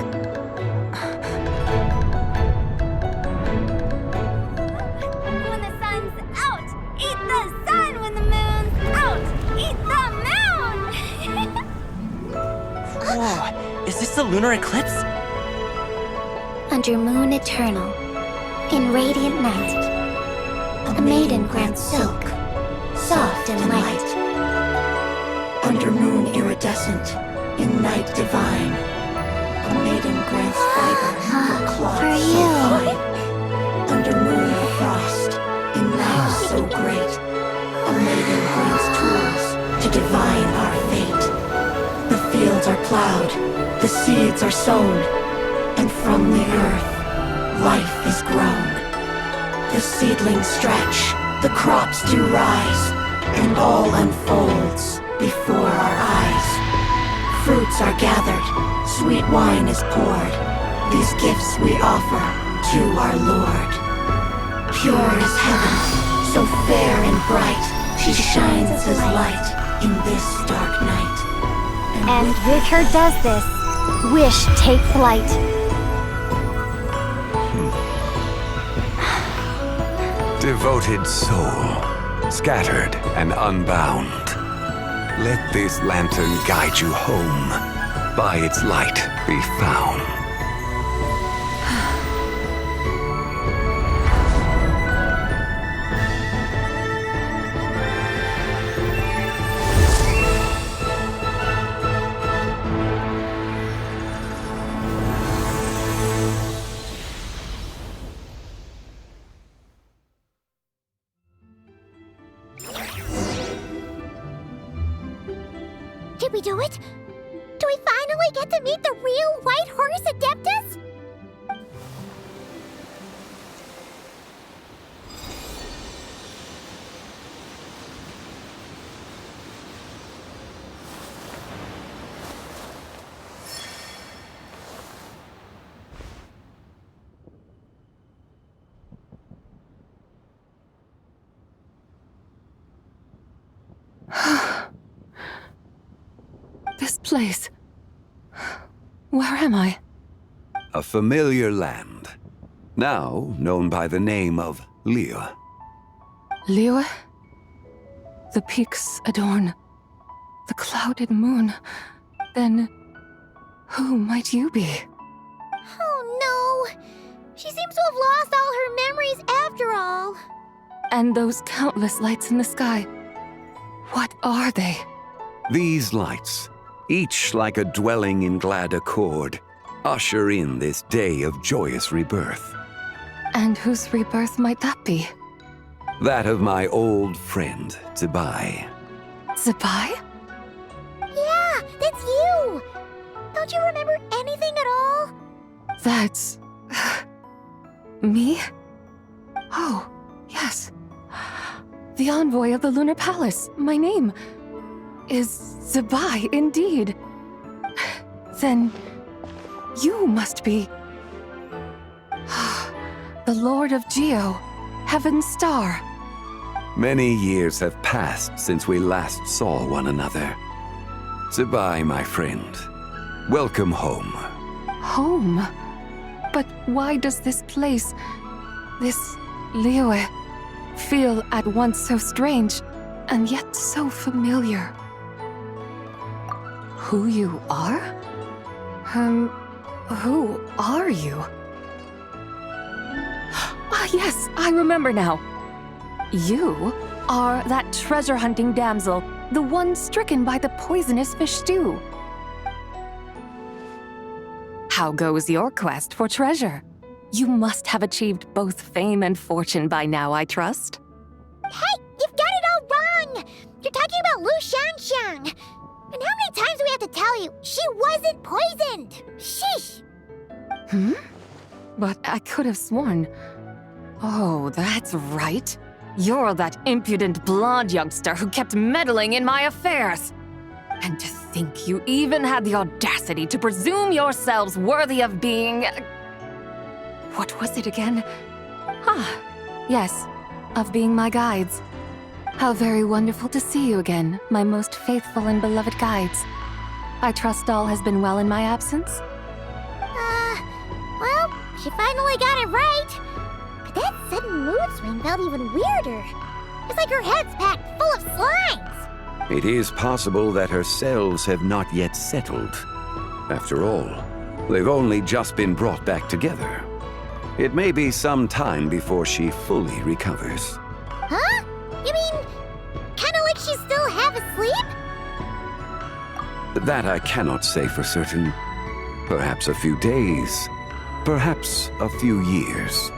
When the sun's out, eat the sun. When the moon's out, eat the moon.
Whoa, is this the lunar eclipse?
Under moon eternal, in radiant night, a maiden grants silk, soft and light.
Under moon iridescent, in night divine, a maiden grants fiber for cloth
For
so
you.
fine. Under moon of frost, in night so great, a maiden grants tools to divine our fate. The fields are plowed, the seeds are sown, and from the earth, life is grown. The seedlings stretch, the crops do rise, and all unfolds before our eyes. Fruits are gathered, sweet wine is poured. These gifts we offer to our Lord. Pure is heaven, so fair and bright. She shines as light in this dark night.
And with her does this, wish take flight.
Devoted soul, scattered and unbound. Let this lantern guide you home. By its light be found.
Did we do it? Do we finally get to meet the real White Horse Adeptus?
This place. Where am I?
A familiar land, now known by the name of Liyue.
Liyue? The peaks adorn the clouded moon. Then, who might you be?
Oh no! She seems to have lost all her memories after all.
And those countless lights in the sky. What are they?
These lights, each like a dwelling in glad accord, usher in this day of joyous rebirth.
And whose rebirth might that be?
That of my old friend, Zibai.
Zibai?
Yeah, that's you! Don't you remember anything at all?
That's... me? Oh, yes. The envoy of the Lunar Palace. My name is Zibai, indeed. Then you must be... the Lord of Geo, Heaven's Star.
Many years have passed since we last saw one another. Zibai, my friend. Welcome home.
Home? But why does this place, this Liyue, feel at once so strange and yet so familiar? Who you are? Who are you? Ah, yes, I remember now. You are that treasure-hunting damsel, the one stricken by the poisonous fish stew. How goes your quest for treasure? You must have achieved both fame and fortune by now, I trust.
Hey, you've got it all wrong! You're talking about Lu Xiangxiang. And how many times do we have to tell you? She wasn't poisoned! Sheesh!
But I could have sworn... Oh, that's right. You're that impudent blonde youngster who kept meddling in my affairs. And to think you even had the audacity to presume yourselves worthy of being... What was it again? Ah, yes, of being my guides. How very wonderful to see you again, my most faithful and beloved guides. I trust all has been well in my absence?
Well, she finally got it right. But that sudden mood swing felt even weirder. It's like her head's packed full of slimes.
It is possible that her cells have not yet settled. After all, they've only just been brought back together. It may be some time before she fully recovers.
Huh? You mean, kinda like she's still half asleep?
That I cannot say for certain. Perhaps a few days. Perhaps a few years.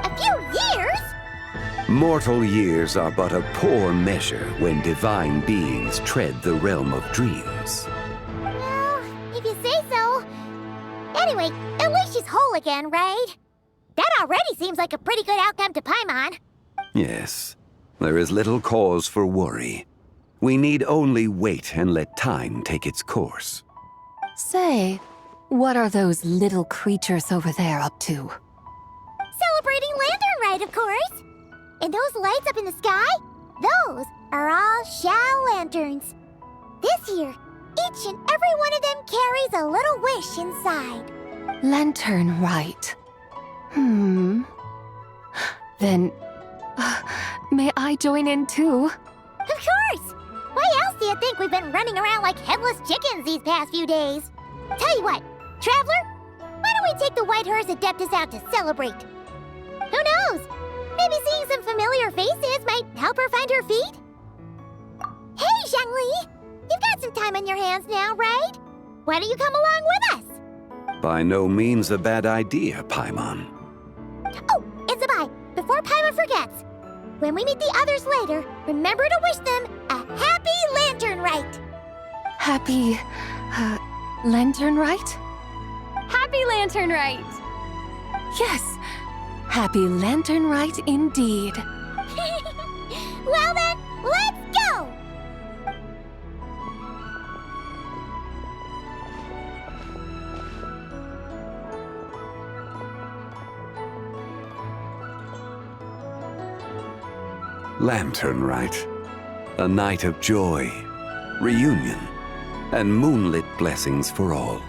A few years?
Mortal years are but a poor measure when divine beings tread the realm of dreams.
Well, if you say so. Anyway, at least she's whole again, right? That already seems like a pretty good outcome to Paimon.
Yes, there is little cause for worry. We need only wait and let time take its course.
Say, what are those little creatures over there up to?
Celebrating Lanternlit, of course. And those lights up in the sky? Those are all Shao lanterns. This year, each and every one of them carries a little wish inside.
Lanternlit. Then, may I join in too?
Of course! Why else do you think we've been running around like headless chickens these past few days? Tell you what, Traveler, why don't we take the White Horse Adeptus out to celebrate? Who knows? Maybe seeing some familiar faces might help her find her feet? Hey, Zhangli! You've got some time on your hands now, right? Why don't you come along with us?
By no means a bad idea, Paimon.
Oh, and Zibai, before Paimon forgets, when we meet the others later, remember to wish them a happy Lanternlit!
Happy... Lanternlit?
Happy Lanternlit!
Yes! Happy Lanternlit indeed.
Well then, let's go!
Lanternlit. A night of joy, reunion, and moonlit blessings for all.